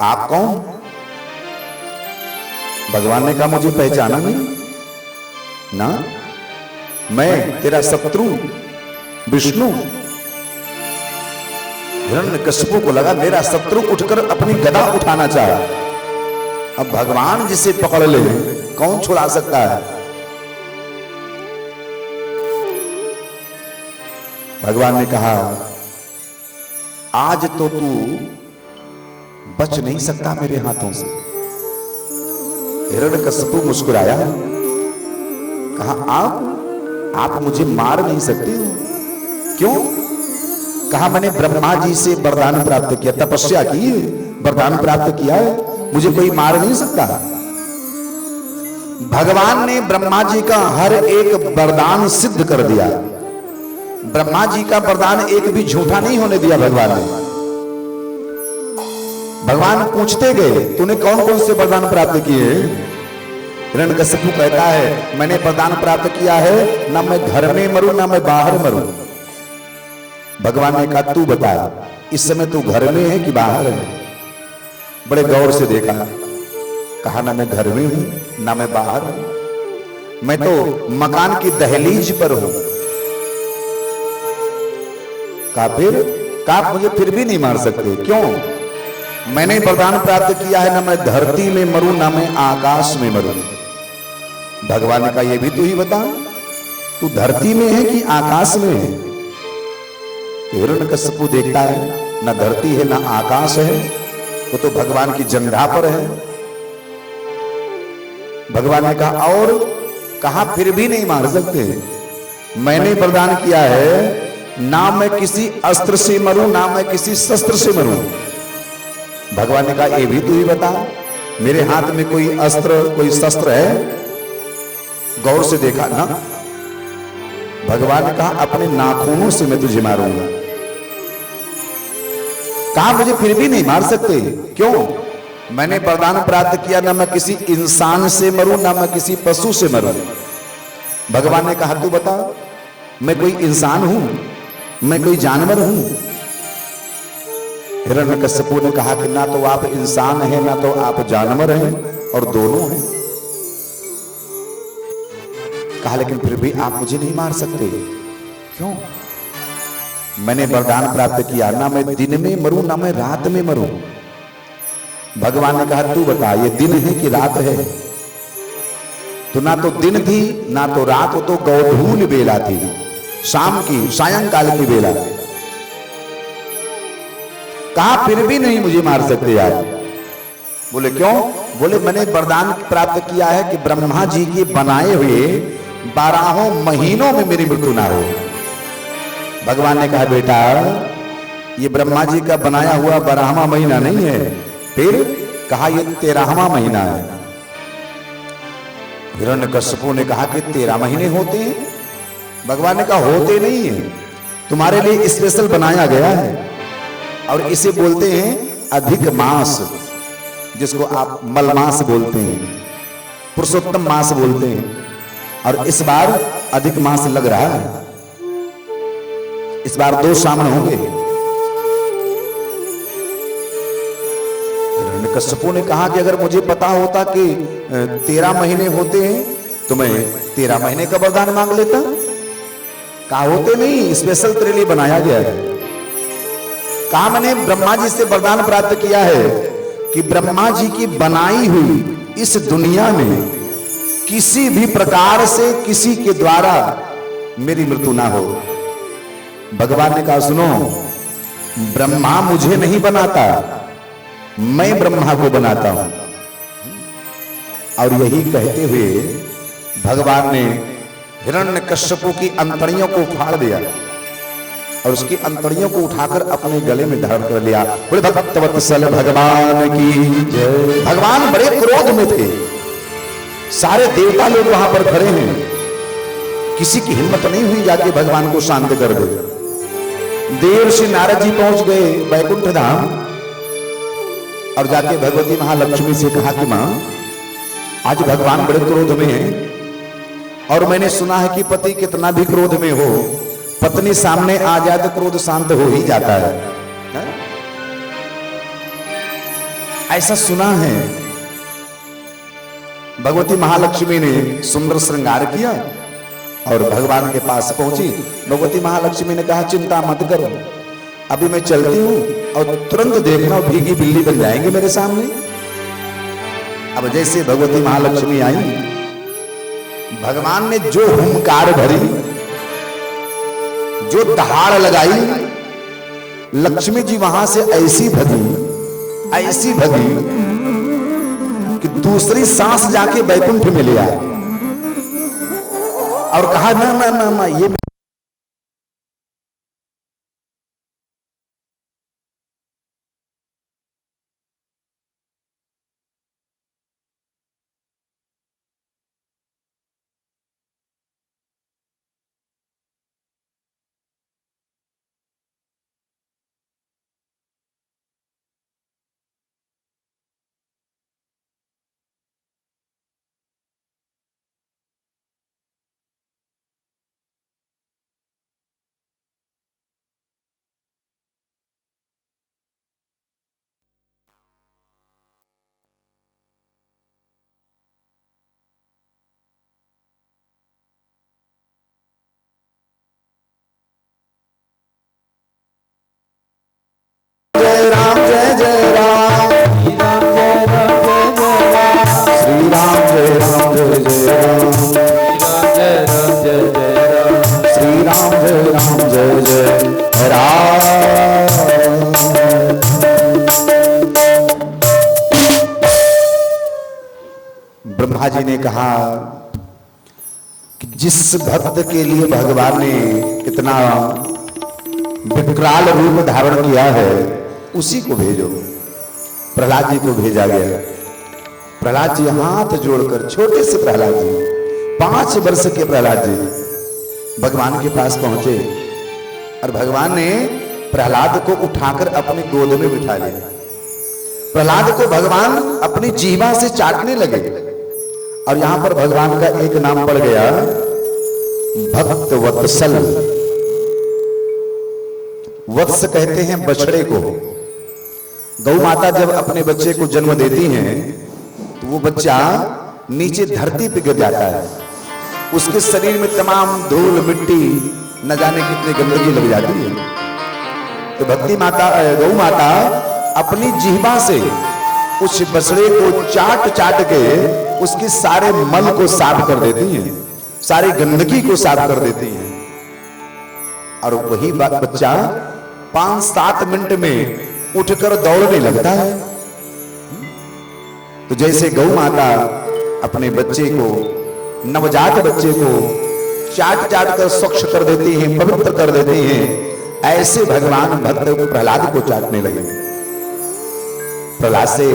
आप कौन? भगवान ने कहा, मुझे पहचाना नहीं ना, मैं तेरा शत्रु विष्णु। हिरण्यकश्यपु को लगा मेरा शत्रु उठकर अपनी गदा उठाना चाहा, अब भगवान जिसे पकड़ ले कौन छुड़ा सकता है। भगवान ने कहा, आज तो तू बच नहीं सकता मेरे हाथों से। हिरण्यकश्यपु मुस्कुराया, कहा, आप मुझे मार नहीं सकते हो। क्यों? कहा, मैंने ब्रह्मा जी से वरदान प्राप्त किया, तपस्या की, वरदान प्राप्त किया है, मुझे कोई मार नहीं सकता। भगवान ने ब्रह्मा जी का हर एक वरदान सिद्ध कर दिया। ब्रह्मा जी का वरदान एक भी झूठा नहीं होने दिया भगवान ने। भगवान पूछते गए, तूने कौन कौन से वरदान प्राप्त किए? हिरण्यकश्यपु कहता है, मैंने वरदान प्राप्त किया है, ना मैं घर में मरूं ना मैं बाहर मरूं। भगवान ने कहा, तू बता, इस समय तू घर में है कि बाहर है? बड़े गौर से देखा, कहा, ना मैं घर में हूं ना मैं बाहर हूं, मैं तो मकान की दहलीज पर हूं। कहा, मुझे फिर भी नहीं मार सकते। क्यों? मैंने वरदान प्राप्त किया है, ना मैं धरती में मरूं ना मैं आकाश में मरूं। भगवान ने कहा, यह भी तू ही बता, तू धरती में है कि आकाश में है? हिरण्यकश्यपु देखता है, ना धरती है ना आकाश है, वो तो भगवान की जंघा पर है। भगवान ने कहा, और कहा, फिर भी नहीं मार सकते। मैंने वरदान किया है, ना मैं किसी अस्त्र से मरूं ना मैं किसी शस्त्र से मरूं। भगवान ने कहा, ये भी तू ही बता, मेरे हाथ में कोई अस्त्र कोई शस्त्र है? गौर से देखा ना, भगवान ने कहा, अपने नाखूनों से मैं तुझे मारूंगा। कहा, मुझे फिर भी नहीं मार सकते। क्यों? मैंने वरदान प्राप्त किया, ना मैं किसी इंसान से मरूं ना मैं किसी पशु से मरूं। भगवान ने कहा, तू बता, मैं कोई इंसान हूं, मैं कोई जानवर हूं? हिरण्यकश्यपु ने कहा कि ना तो आप इंसान हैं ना तो आप जानवर हैं, और दोनों हैं। कहा, लेकिन फिर भी आप मुझे नहीं मार सकते। क्यों? मैंने वरदान प्राप्त किया, ना मैं दिन में मरूं ना मैं रात में मरूं। भगवान ने कहा, तू बता, ये दिन है कि रात है? तो ना तो दिन थी ना तो रात, हो तो गौधूल बेला थी, शाम की सायंकाल की बेला। कहा, फिर भी नहीं मुझे मार सकते यार। बोले क्यों? बोले, मैंने वरदान प्राप्त किया है कि ब्रह्मा जी के बनाए हुए 12 महीनों में मेरी मृत्यु ना हो। भगवान ने कहा, बेटा, ये ब्रह्मा जी का बनाया हुआ 12वां महीना नहीं है। फिर? कहा, ये 13वां महीना है। हिरण्यकश्यपु ने कहा कि 13 महीने होते हैं? भगवान ने कहा, होते नहीं है, तुम्हारे लिए स्पेशल बनाया गया है, और इसे बोलते हैं अधिक मास, जिसको आप मलमास बोलते हैं, पुरुषोत्तम मास बोलते हैं। और इस बार अधिक मास लग रहा है, इस बार 2 सावन होंगे। हिरण्यकश्यपु ने कहा कि अगर मुझे पता होता कि 13 महीने होते हैं तो मैं 13 महीने का वरदान मांग लेता। कहा, होते नहीं, स्पेशल तेरे लिए बनाया गया है। कहा, मैंने ब्रह्मा जी से वरदान प्राप्त किया है कि ब्रह्मा जी की बनाई हुई इस दुनिया में किसी भी प्रकार से किसी के द्वारा मेरी मृत्यु ना हो। भगवान ने कहा, सुनो, ब्रह्मा मुझे नहीं बनाता, मैं ब्रह्मा को बनाता हूं। और यही कहते हुए भगवान ने हिरण्यकश्यपु की अंतड़ियों को फाड़ दिया। और उसकी अंतड़ियों को उठाकर अपने गले में धारण कर लिया। बोले भक्तवत्सल भगवान की जय। भगवान बड़े क्रोध में थे, सारे देवता लोग वहां पर खड़े हैं, किसी की हिम्मत नहीं हुई जाके भगवान को शांत कर दे। देव श्री नारद जी पहुंच गए वैकुंठ धाम और जाके भगवती महालक्ष्मी से कहा कि मां, आज भगवान बड़े क्रोध में हैं और मैंने सुना है कि पति कितना भी क्रोध में हो, पत्नी सामने आ जाए तो क्रोध शांत हो ही जाता है। ऐसा सुना है। भगवती महालक्ष्मी ने सुंदर श्रृंगार किया और भगवान के पास पहुंची। भगवती महालक्ष्मी ने कहा चिंता मत करो, अभी मैं चलती हूं और तुरंत देखना भीगी बिल्ली बन जाएंगे मेरे सामने। अब जैसे भगवती महालक्ष्मी आई, भगवान ने जो हुंकार भरी, जो दहाड़ लगाई, लक्ष्मी जी वहां से ऐसी भगी कि दूसरी सांस जाके बैकुंठ में ले आए और कहा ना ना ना ना, ये जय राम जय जय राम, श्री राम जय राम जय जय राम, श्री राम जय राम जय जय राम। ब्रह्मा जी ने कहा कि जिस भक्त के लिए भगवान ने इतना विकराल रूप धारण किया है उसी को भेजो। प्रहलाद जी को भेजा गया। प्रहलाद जी हाथ जोड़कर, छोटे से प्रहलाद जी, 5 वर्ष के प्रहलाद जी भगवान के पास पहुंचे और भगवान ने प्रहलाद को उठाकर अपनी गोद में बिठा लिया। प्रहलाद को भगवान अपनी जीवा से चाटने लगे और यहां पर भगवान का एक नाम पड़ गया, भक्त वत्सल। वत्स कहते हैं बछड़े को। गौ माता जब अपने बच्चे को जन्म देती हैं तो वो बच्चा नीचे धरती पे गिर जाता है, उसके शरीर में तमाम धूल मिट्टी न जाने कितनी गंदगी लग जाती है। तो भक्ति माता, गौ माता अपनी जिह्वा से उस बछड़े को चाट चाट के उसके सारे मल को साफ कर देती हैं, सारी गंदगी को साफ कर देती हैं और वही बच्चा 5-7 मिनट में उठकर दौड़ने लगता है। तो जैसे गौ माता अपने बच्चे को, नवजात बच्चे को चाट चाट कर स्वच्छ कर देती हैं, पवित्र कर देती हैं, ऐसे भगवान भक्त प्रहलाद को चाटने लगे। प्रहलाद से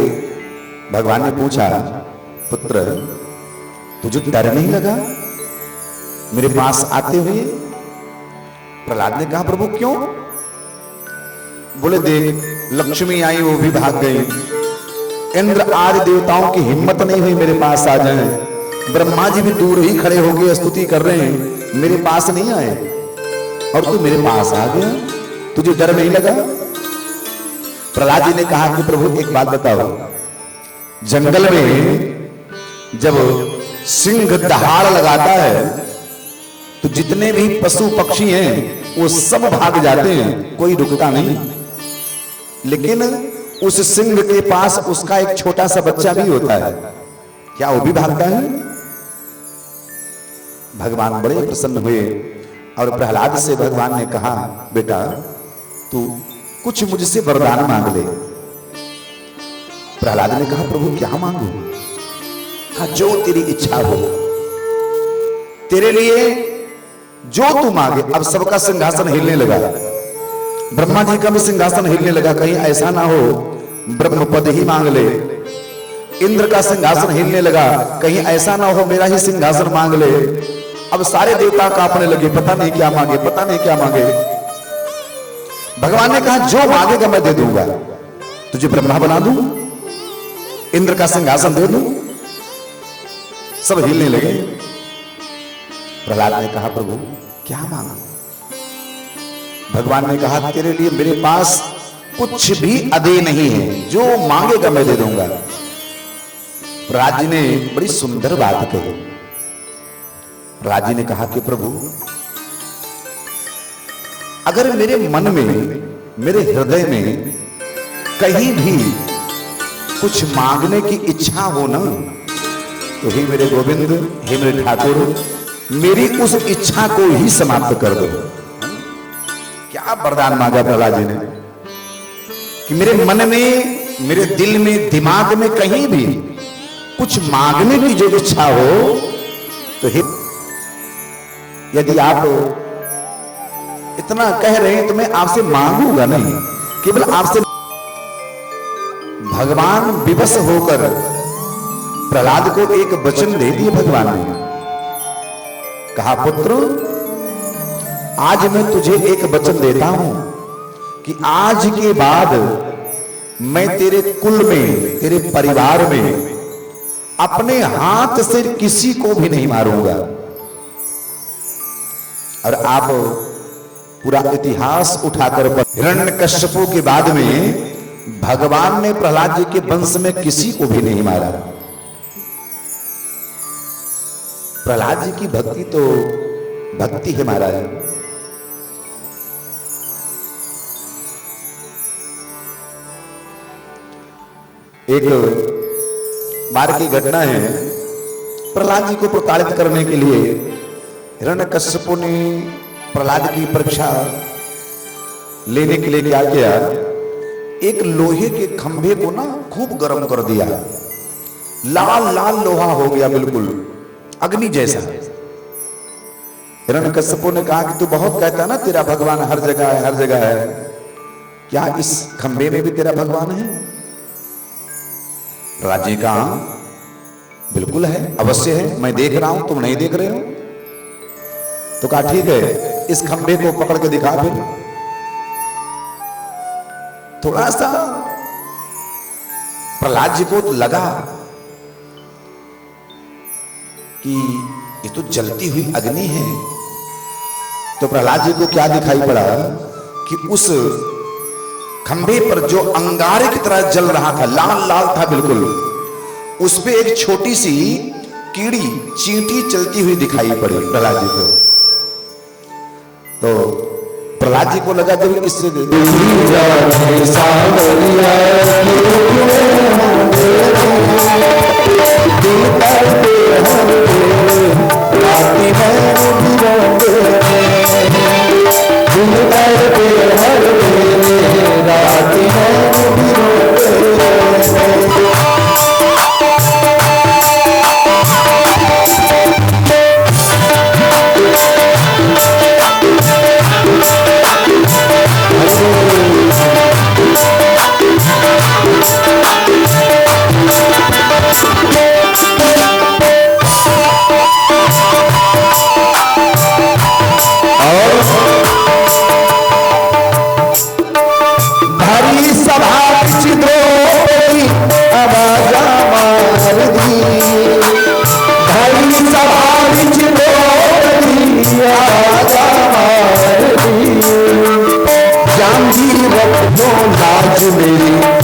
भगवान ने पूछा, पुत्र तुझे डर नहीं लगा मेरे पास आते हुए? प्रहलाद ने कहा, प्रभु क्यों? बोले देख, लक्ष्मी आई वो भी भाग गई, इंद्र आदि देवताओं की हिम्मत नहीं हुई मेरे पास आ जाए, ब्रह्मा जी भी दूर ही खड़े हो गए स्तुति कर रहे हैं, मेरे पास नहीं आए और तू मेरे पास आ गया, तुझे डर नहीं लगा? प्रहलाद जी ने कहा कि प्रभु एक बात बताओ, जंगल में जब सिंह दहाड़ लगाता है तो जितने भी पशु पक्षी हैं वो सब भाग जाते हैं, कोई रुकता नहीं, लेकिन उस सिंह के पास उसका एक छोटा सा बच्चा भी होता है, क्या वो भी भागता है? भगवान बड़े प्रसन्न हुए और प्रहलाद से भगवान ने कहा, बेटा तू कुछ मुझसे वरदान मांग ले। प्रहलाद ने कहा, प्रभु क्या मांगू? कहा, जो तेरी इच्छा हो, तेरे लिए जो तू मांगे। अब सबका सिंहासन हिलने लगा, ब्रह्मा जी का भी सिंहासन हिलने लगा, कहीं ऐसा ना हो ब्रह्म पद ही मांग ले। इंद्र का सिंहासन हिलने लगा, कहीं ऐसा ना हो मेरा ही सिंहासन मांग ले। अब सारे देवता कांपने लगे, पता नहीं क्या मांगे, पता नहीं क्या मांगे। भगवान ने कहा जो मांगेगा मैं दे दूंगा, तुझे ब्रह्मा बना दूं, इंद्र का सिंहासन दे दूं। सब हिलने लगे। प्रहलाद ने कहा प्रभु क्या मांगू? भगवान ने कहा तेरे लिए मेरे पास कुछ भी अदे नहीं है, जो मांगेगा मैं दे दूंगा। प्रहलाद जी ने बड़ी सुंदर बात कही। प्रहलाद जी ने कहा कि प्रभु अगर मेरे मन में, मेरे हृदय में कहीं भी कुछ मांगने की इच्छा हो ना, तो हे मेरे गोविंद, हे मेरे ठाकुर, मेरी उस इच्छा को ही समाप्त कर दो। क्या वरदान मांगा प्रहलाद जी ने कि मेरे मन में, मेरे दिल में, दिमाग में कहीं भी कुछ मांगने की जो इच्छा हो, तो हे यदि आप इतना कह रहे हैं तो मैं आपसे मांगूंगा नहीं, केवल आपसे। भगवान विवश होकर प्रहलाद को एक वचन दे दिए। भगवान ने कहा पुत्र आज मैं तुझे एक वचन देता हूं कि आज के बाद मैं तेरे कुल में, तेरे परिवार में अपने हाथ से किसी को भी नहीं मारूंगा। और आप पूरा इतिहास उठाकर हिरण्यकश्यपु के बाद में भगवान ने प्रहलाद जी के वंश में किसी को भी नहीं मारा। प्रहलाद जी की भक्ति तो भक्ति है महाराज। एक बार की घटना है, प्रहलाद जी को प्रताड़ित करने के लिए हिरण्यकश्यपु ने प्रहलाद की परीक्षा लेने के लिए क्या किया, एक लोहे के खंभे को ना खूब गर्म कर दिया, लाल लाल लोहा हो गया, बिल्कुल अग्नि जैसा। हिरण्यकश्यपु ने कहा कि तू बहुत कहता ना तेरा भगवान हर जगह है, हर जगह है, क्या इस खंभे में भी तेरा भगवान है? प्रहलाद जी कहा बिल्कुल है, अवश्य है, मैं देख रहा हूं, तुम नहीं देख रहे हो। तो कहा ठीक है, इस खंभे को पकड़ के दिखा। फिर थोड़ा सा प्रहलाद जी को लगा कि ये तो जलती हुई अग्नि है। तो प्रहलाद जी को क्या दिखाई पड़ा कि उस खंभे पर जो अंगारे की तरह जल रहा था, लाल लाल था बिल्कुल, उस पे एक छोटी सी कीड़ी, चींटी चलती हुई दिखाई पड़ी प्रहलाद जी को। तो प्रहलाद जी को लगा जब इससे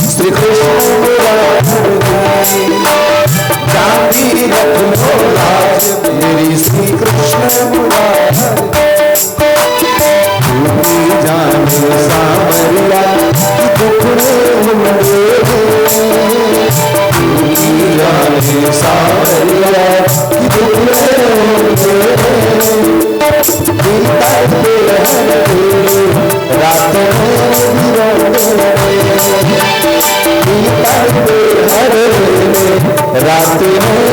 श्री कृष्ण मेरी श्री कृष्ण जान सामरिया दुख सामरिया रात रात में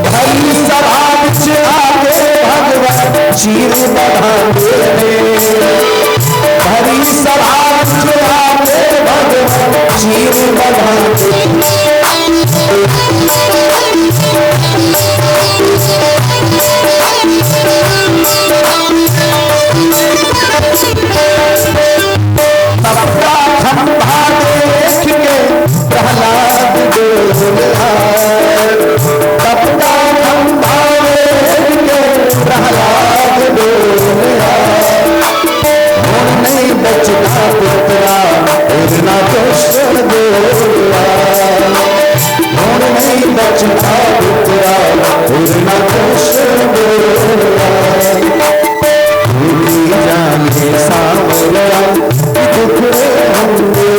भरी सभा बिच आके भगवान चीर बढ़ाते भरी सभा बिच आके भगवान चीर बढ़ाते खंभा देख के प्रहलाद डोला खंभा देख के प्रहलाद डोला नहीं बचना पुत्रा इतना कृष्ण डोला नहीं बचना पुत्रा इतना कृष्ण डोला जाने सावरिया दुखड़े होंगे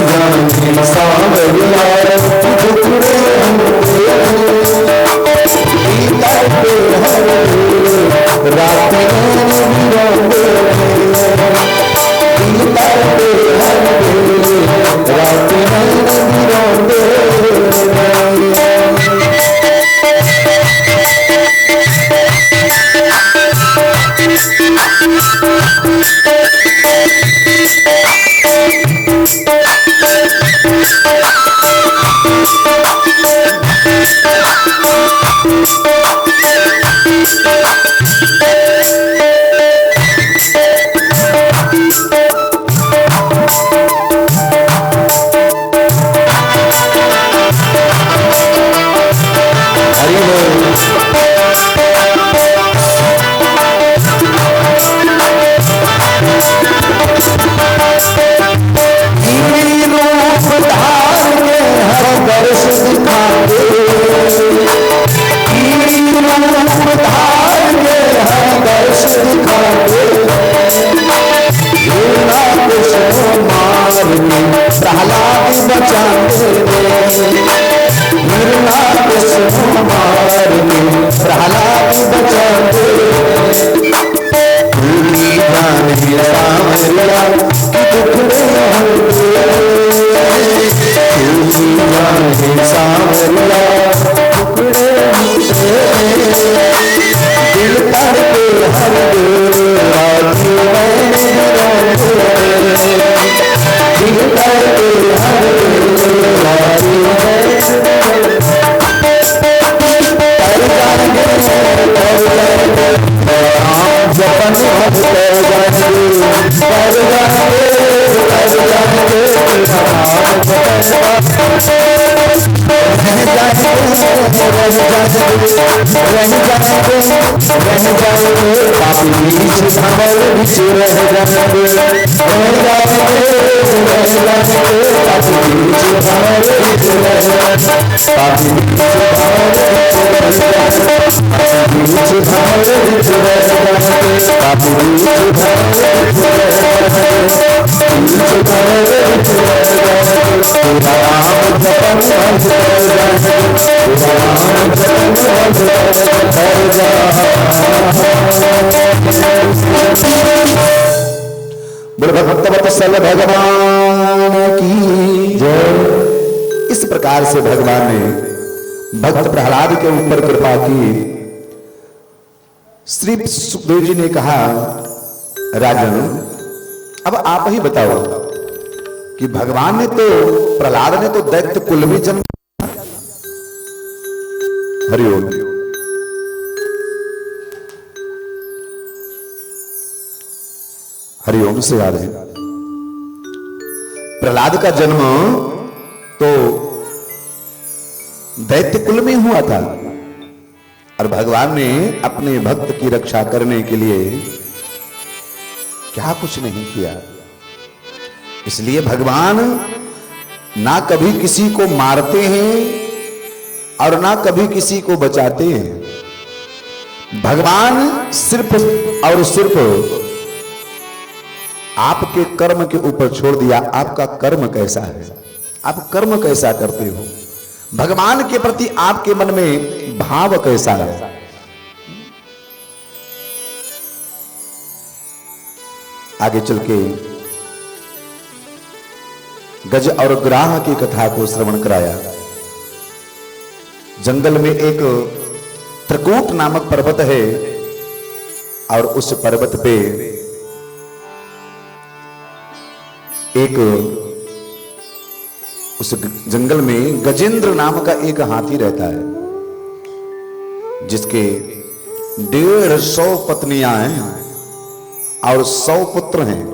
जाने सावरिया दुखड़े होंगे रात भक्तवत्सल भगवान की जय। इस प्रकार से भगवान ने भक्त प्रहलाद के ऊपर कृपा की। श्री सुखदेव जी ने कहा, राजन अब आप ही बताओ कि भगवान ने तो प्रहलाद ने तो दैत्य कुल में जन्म। हरिओम। हरिओम से याद है, प्रहलाद का जन्म तो दैत्य कुल में हुआ था और भगवान ने अपने भक्त की रक्षा करने के लिए क्या कुछ नहीं किया। इसलिए भगवान ना कभी किसी को मारते हैं और ना कभी किसी को बचाते हैं। भगवान सिर्फ और सिर्फ आपके कर्म के ऊपर छोड़ दिया। आपका कर्म कैसा है, आप कर्म कैसा करते हो, भगवान के प्रति आपके मन में भाव कैसा है। आगे चल के गज और ग्राह की कथा को श्रवण कराया। जंगल में एक त्रिकूट नामक पर्वत है और उस पर्वत पे एक उस जंगल में गजेंद्र नाम का एक हाथी रहता है, जिसके 150 पत्नियां हैं और 100 पुत्र हैं।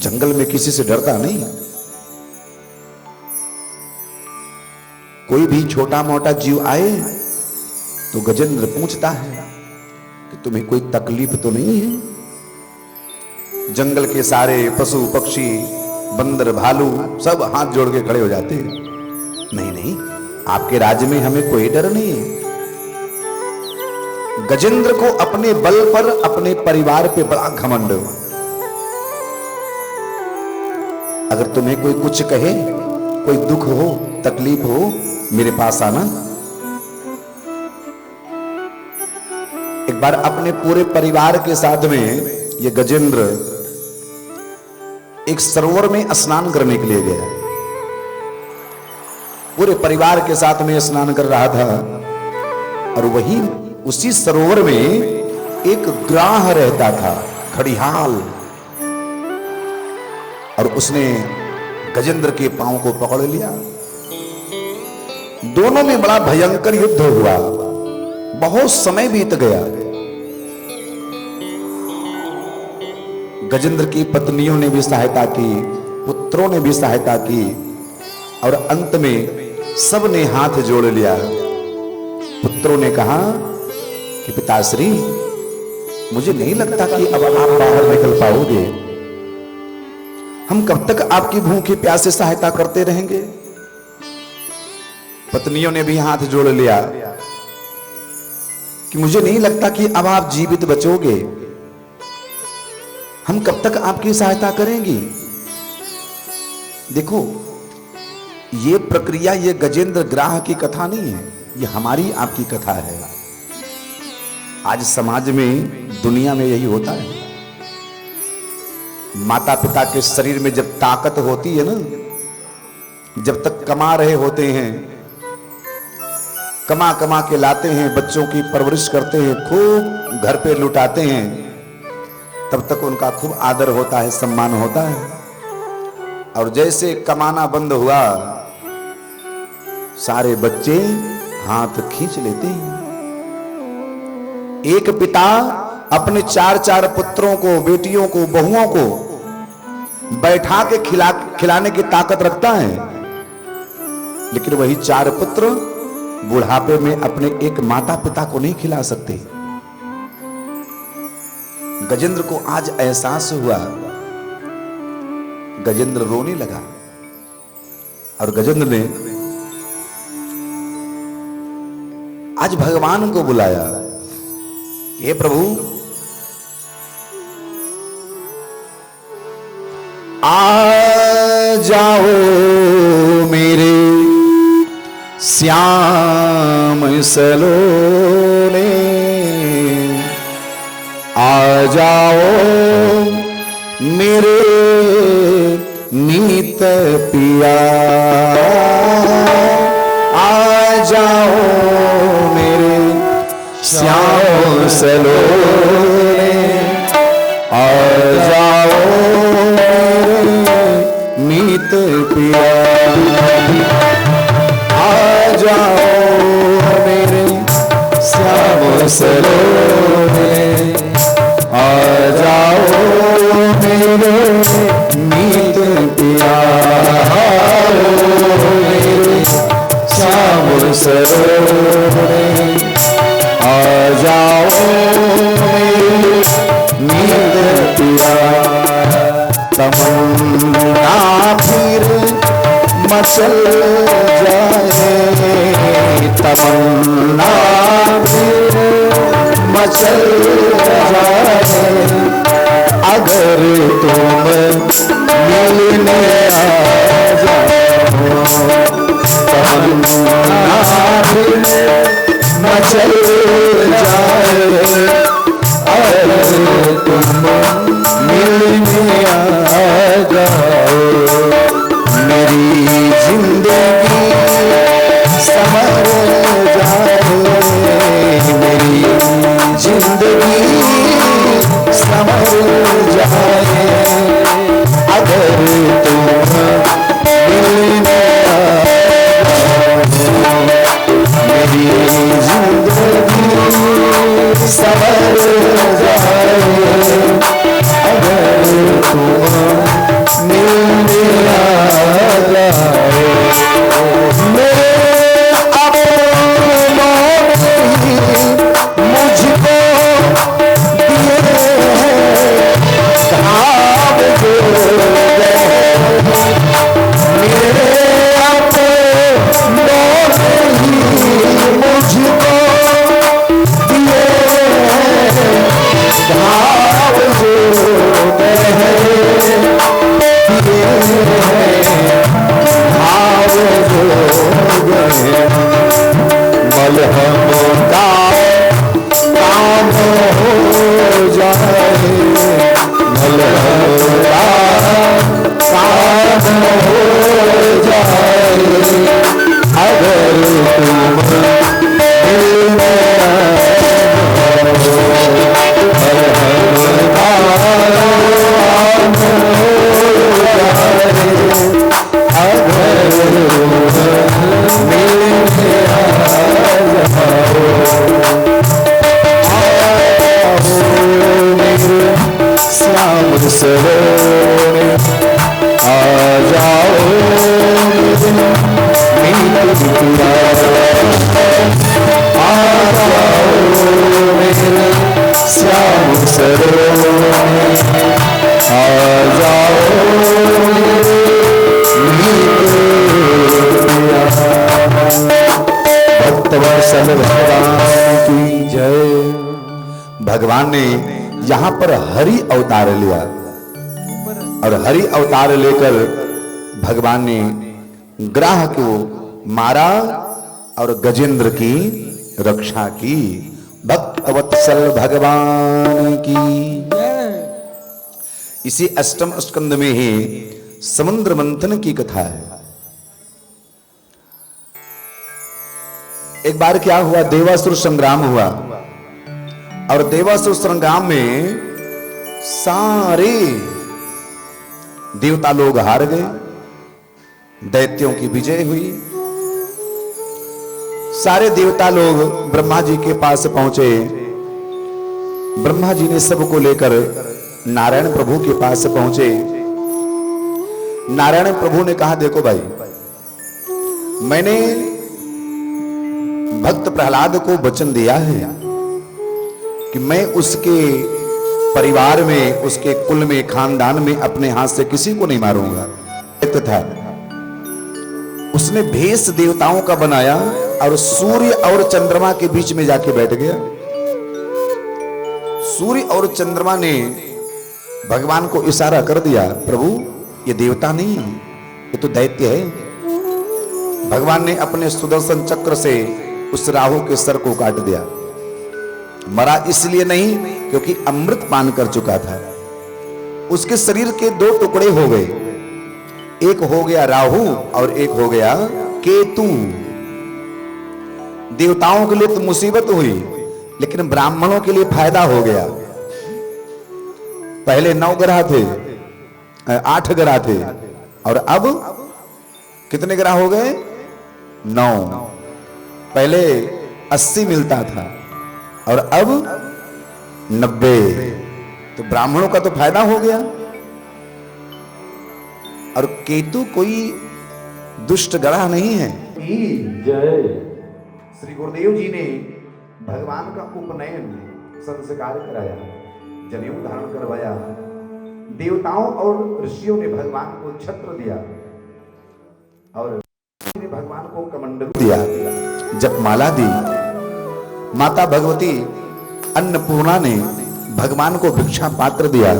जंगल में किसी से डरता नहीं। कोई भी छोटा मोटा जीव आए तो गजेंद्र पूछता है कि तुम्हें कोई तकलीफ तो नहीं है। जंगल के सारे पशु पक्षी बंदर भालू सब हाथ जोड़ के खड़े हो जाते हैं। नहीं नहीं, आपके राज्य में हमें कोई डर नहीं है। गजेंद्र को अपने बल पर अपने परिवार पे बड़ा घमंड। अगर तुम्हें कोई कुछ कहे, कोई दुख हो तकलीफ हो, मेरे पास आना। एक बार अपने पूरे परिवार के साथ में ये गजेंद्र एक सरोवर में स्नान करने के लिए गया। पूरे परिवार के साथ में स्नान कर रहा था और वही उसी सरोवर में एक ग्राह रहता था, घड़ियाल, और उसने गजेंद्र के पांव को पकड़ लिया। दोनों में बड़ा भयंकर युद्ध हुआ। बहुत समय बीत गया। गजेंद्र की पत्नियों ने भी सहायता की, पुत्रों ने भी सहायता की और अंत में सब ने हाथ जोड़ लिया। पुत्रों ने कहा कि पिताश्री, मुझे नहीं लगता कि अब आप बाहर निकल पाओगे। हम कब तक आपकी भूखे प्यासे सहायता करते रहेंगे। पत्नियों ने भी हाथ जोड़ लिया कि मुझे नहीं लगता कि अब आप जीवित बचोगे। हम कब तक आपकी सहायता करेंगी। देखो, ये प्रक्रिया, ये गजेंद्र ग्राह की कथा नहीं है, ये हमारी आपकी कथा है। आज समाज में, दुनिया में यही होता है। माता पिता के शरीर में जब ताकत होती है ना, जब तक कमा रहे होते हैं, कमा कमा के लाते हैं, बच्चों की परवरिश करते हैं, खूब घर पे लुटाते हैं, तब तक उनका खूब आदर होता है, सम्मान होता है। और जैसे कमाना बंद हुआ, सारे बच्चे हाथ खींच लेते हैं। एक पिता अपने 4-4 पुत्रों को, बेटियों को, बहुओं को बैठा के खिलाने की ताकत रखता है, लेकिन वही 4 पुत्र बुढ़ापे में अपने एक माता पिता को नहीं खिला सकते। गजेंद्र को आज एहसास हुआ। गजेंद्र रोने लगा और गजेंद्र ने आज भगवान को बुलाया। हे प्रभु, आ जाओ मेरे श्याम सलोने, आ जाओ मेरे नीत पिया, आ जाओ मेरे श्याम सलोने, आ जाओ मेरे नीत पिया, आ जाओ मेरे श्याम सलोने, आ जाओ मेरे नीत पिया, मेरे श्याम सरोने, आ जाओ मेरे नीत पिया। तमन्ना फिर मचल जाए, तमन्ना फिर मचल जाए, अगर तुम मिलने आ जाओ। तमन्ना फिर मचल जाए, अगर मलहम का काम हो जाए, मलहम का काम हो जाए, अगर तुम मिलने सरोने आ जाओ मिलन पिया, आ जाओ मेरे श्याम सरोने आ जाओ भक्तवत्सल भगवान की जय। भगवान ने यहां पर हरि अवतार लिया और हरि अवतार लेकर भगवान ने ग्राह को मारा और गजेंद्र की रक्षा की। भक्तवत्सल भगवान की। इसी अष्टम स्कंद में ही समुद्र मंथन की कथा है। एक बार क्या हुआ, देवासुर संग्राम हुआ और देवासुर संग्राम में सारे देवता लोग हार गए, दैत्यों की विजय हुई। सारे देवता लोग ब्रह्मा जी के पास पहुंचे। ब्रह्मा जी ने सबको लेकर नारायण प्रभु के पास पहुंचे। नारायण प्रभु ने कहा, देखो भाई, मैंने भक्त प्रहलाद को वचन दिया है कि मैं उसके परिवार में, उसके कुल में, खानदान में अपने हाथ से किसी को नहीं मारूंगा। तथा उसने भेष देवताओं का बनाया और सूर्य और चंद्रमा के बीच में जाके बैठ गया। सूर्य और चंद्रमा ने भगवान को इशारा कर दिया, प्रभु ये देवता नहीं है, ये तो दैत्य है। भगवान ने अपने सुदर्शन चक्र से उस राहु के सर को काट दिया। मरा इसलिए नहीं क्योंकि अमृत पान कर चुका था। उसके शरीर के दो टुकड़े हो गए, एक हो गया राहु और एक हो गया केतु। देवताओं के लिए तो मुसीबत हुई, लेकिन ब्राह्मणों के लिए फायदा हो गया। पहले 9 ग्रह थे, 8 ग्रह थे और अब कितने ग्रह हो गए? 9। पहले 80 मिलता था और अब 90। तो ब्राह्मणों का तो फायदा हो गया। और केतु कोई दुष्ट ग्रह नहीं है। जय। श्री गुरुदेव जी ने भगवान का उपनयन संस्कार कराया, जनेऊ धारण करवाया। देवताओं और ऋषियों ने भगवान को छत्र दिया और भगवान को कमंडल दिया, जपमाला दी। माता भगवती अन्नपूर्णा ने भगवान को भिक्षा पात्र दिया।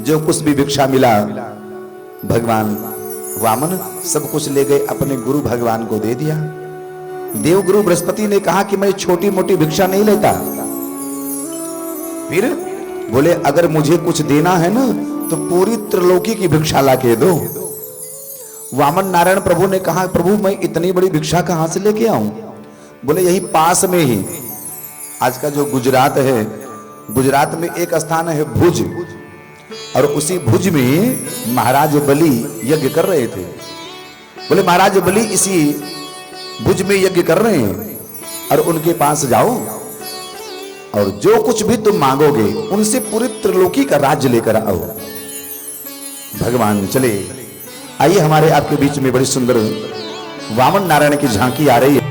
जो कुछ भी भिक्षा मिला भगवान वामन सब कुछ ले गए, अपने गुरु भगवान को दे दिया। देवगुरु बृहस्पति ने कहा कि मैं छोटी मोटी भिक्षा नहीं लेता। फिर बोले अगर मुझे कुछ देना है ना तो पूरी त्रिलोकी की भिक्षा ला के दो। वामन नारायण प्रभु ने कहा, प्रभु मैं इतनी बड़ी भिक्षा कहां से लेके आऊं? बोले यही पास में ही, आज का जो गुजरात है, गुजरात में एक स्थान है भुज, और उसी भुज में महाराज बलि यज्ञ कर रहे थे। बोले महाराज बलि इसी भुज में यज्ञ कर रहे हैं और उनके पास जाओ और जो कुछ भी तुम मांगोगे उनसे पूरी त्रिलोकी का राज्य लेकर आओ। भगवान चले। आइए हमारे आपके बीच में बड़ी सुंदर वामन नारायण की झांकी आ रही है।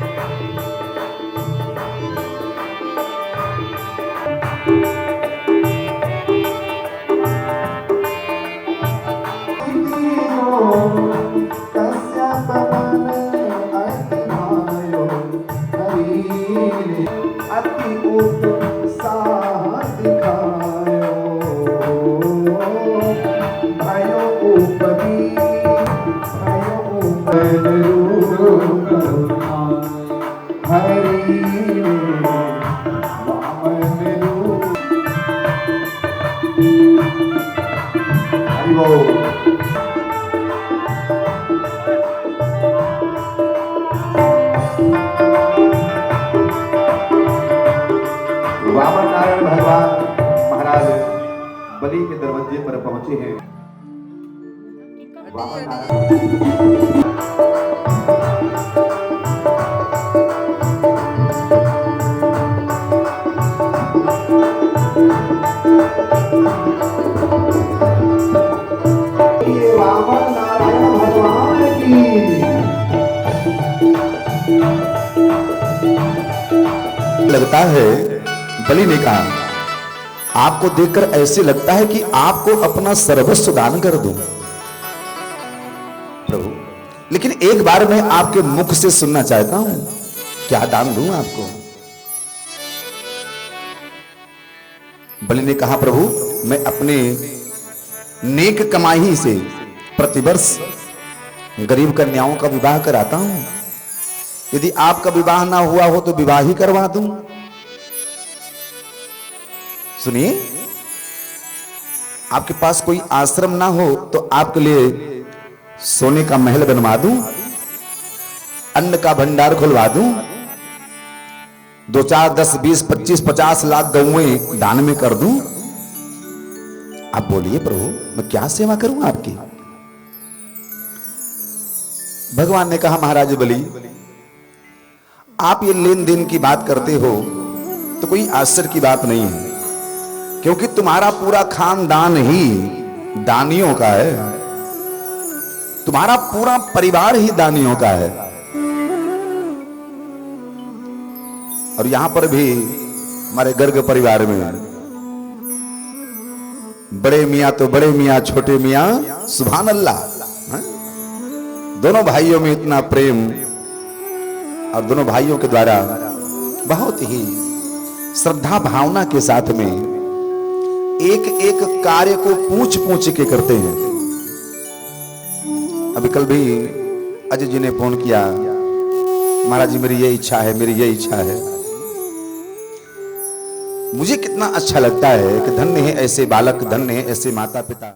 वामन नारायण भगवान महाराज बलि के दरवाजे पर पहुंचे हैं। वामन नारायण भगवान की लगता है, बलि ने कहा, आपको देखकर ऐसे लगता है कि आपको अपना सर्वस्व दान कर दूं प्रभु, लेकिन एक बार मैं आपके मुख से सुनना चाहता हूं, क्या दान दूं आपको? बलि ने कहा, प्रभु मैं अपने नेक कमाई से प्रतिवर्ष गरीब कन्याओं का विवाह कराता हूं। यदि आपका विवाह ना हुआ हो तो विवाह ही करवा दूं। सुनिए, आपके पास कोई आश्रम ना हो तो आपके लिए सोने का महल बनवा दूं, अन्न का भंडार खुलवा दूं, 2, 4, 10, 20, 25, 50 लाख गौएं दान में कर दूं। आप बोलिए प्रभु, मैं क्या सेवा करूं आपकी? भगवान ने कहा, महाराज बलि, आप ये लेन देन की बात करते हो तो कोई आश्चर्य की बात नहीं है, क्योंकि तुम्हारा पूरा खानदान ही दानियों का है, तुम्हारा पूरा परिवार ही दानियों का है। और यहां पर भी हमारे गर्ग परिवार में बड़े मियां तो बड़े मियां, छोटे मियां सुभान अल्लाह, दोनों भाइयों में इतना प्रेम और दोनों भाइयों के द्वारा बहुत ही श्रद्धा भावना के साथ में एक एक कार्य को पूछ पूछ के करते हैं। अभी कल भी अजय जी ने फोन किया, महाराज जी मेरी ये इच्छा है, मेरी ये इच्छा है। मुझे कितना अच्छा लगता है कि धन्य है ऐसे बालक, धन्य है ऐसे माता पिता।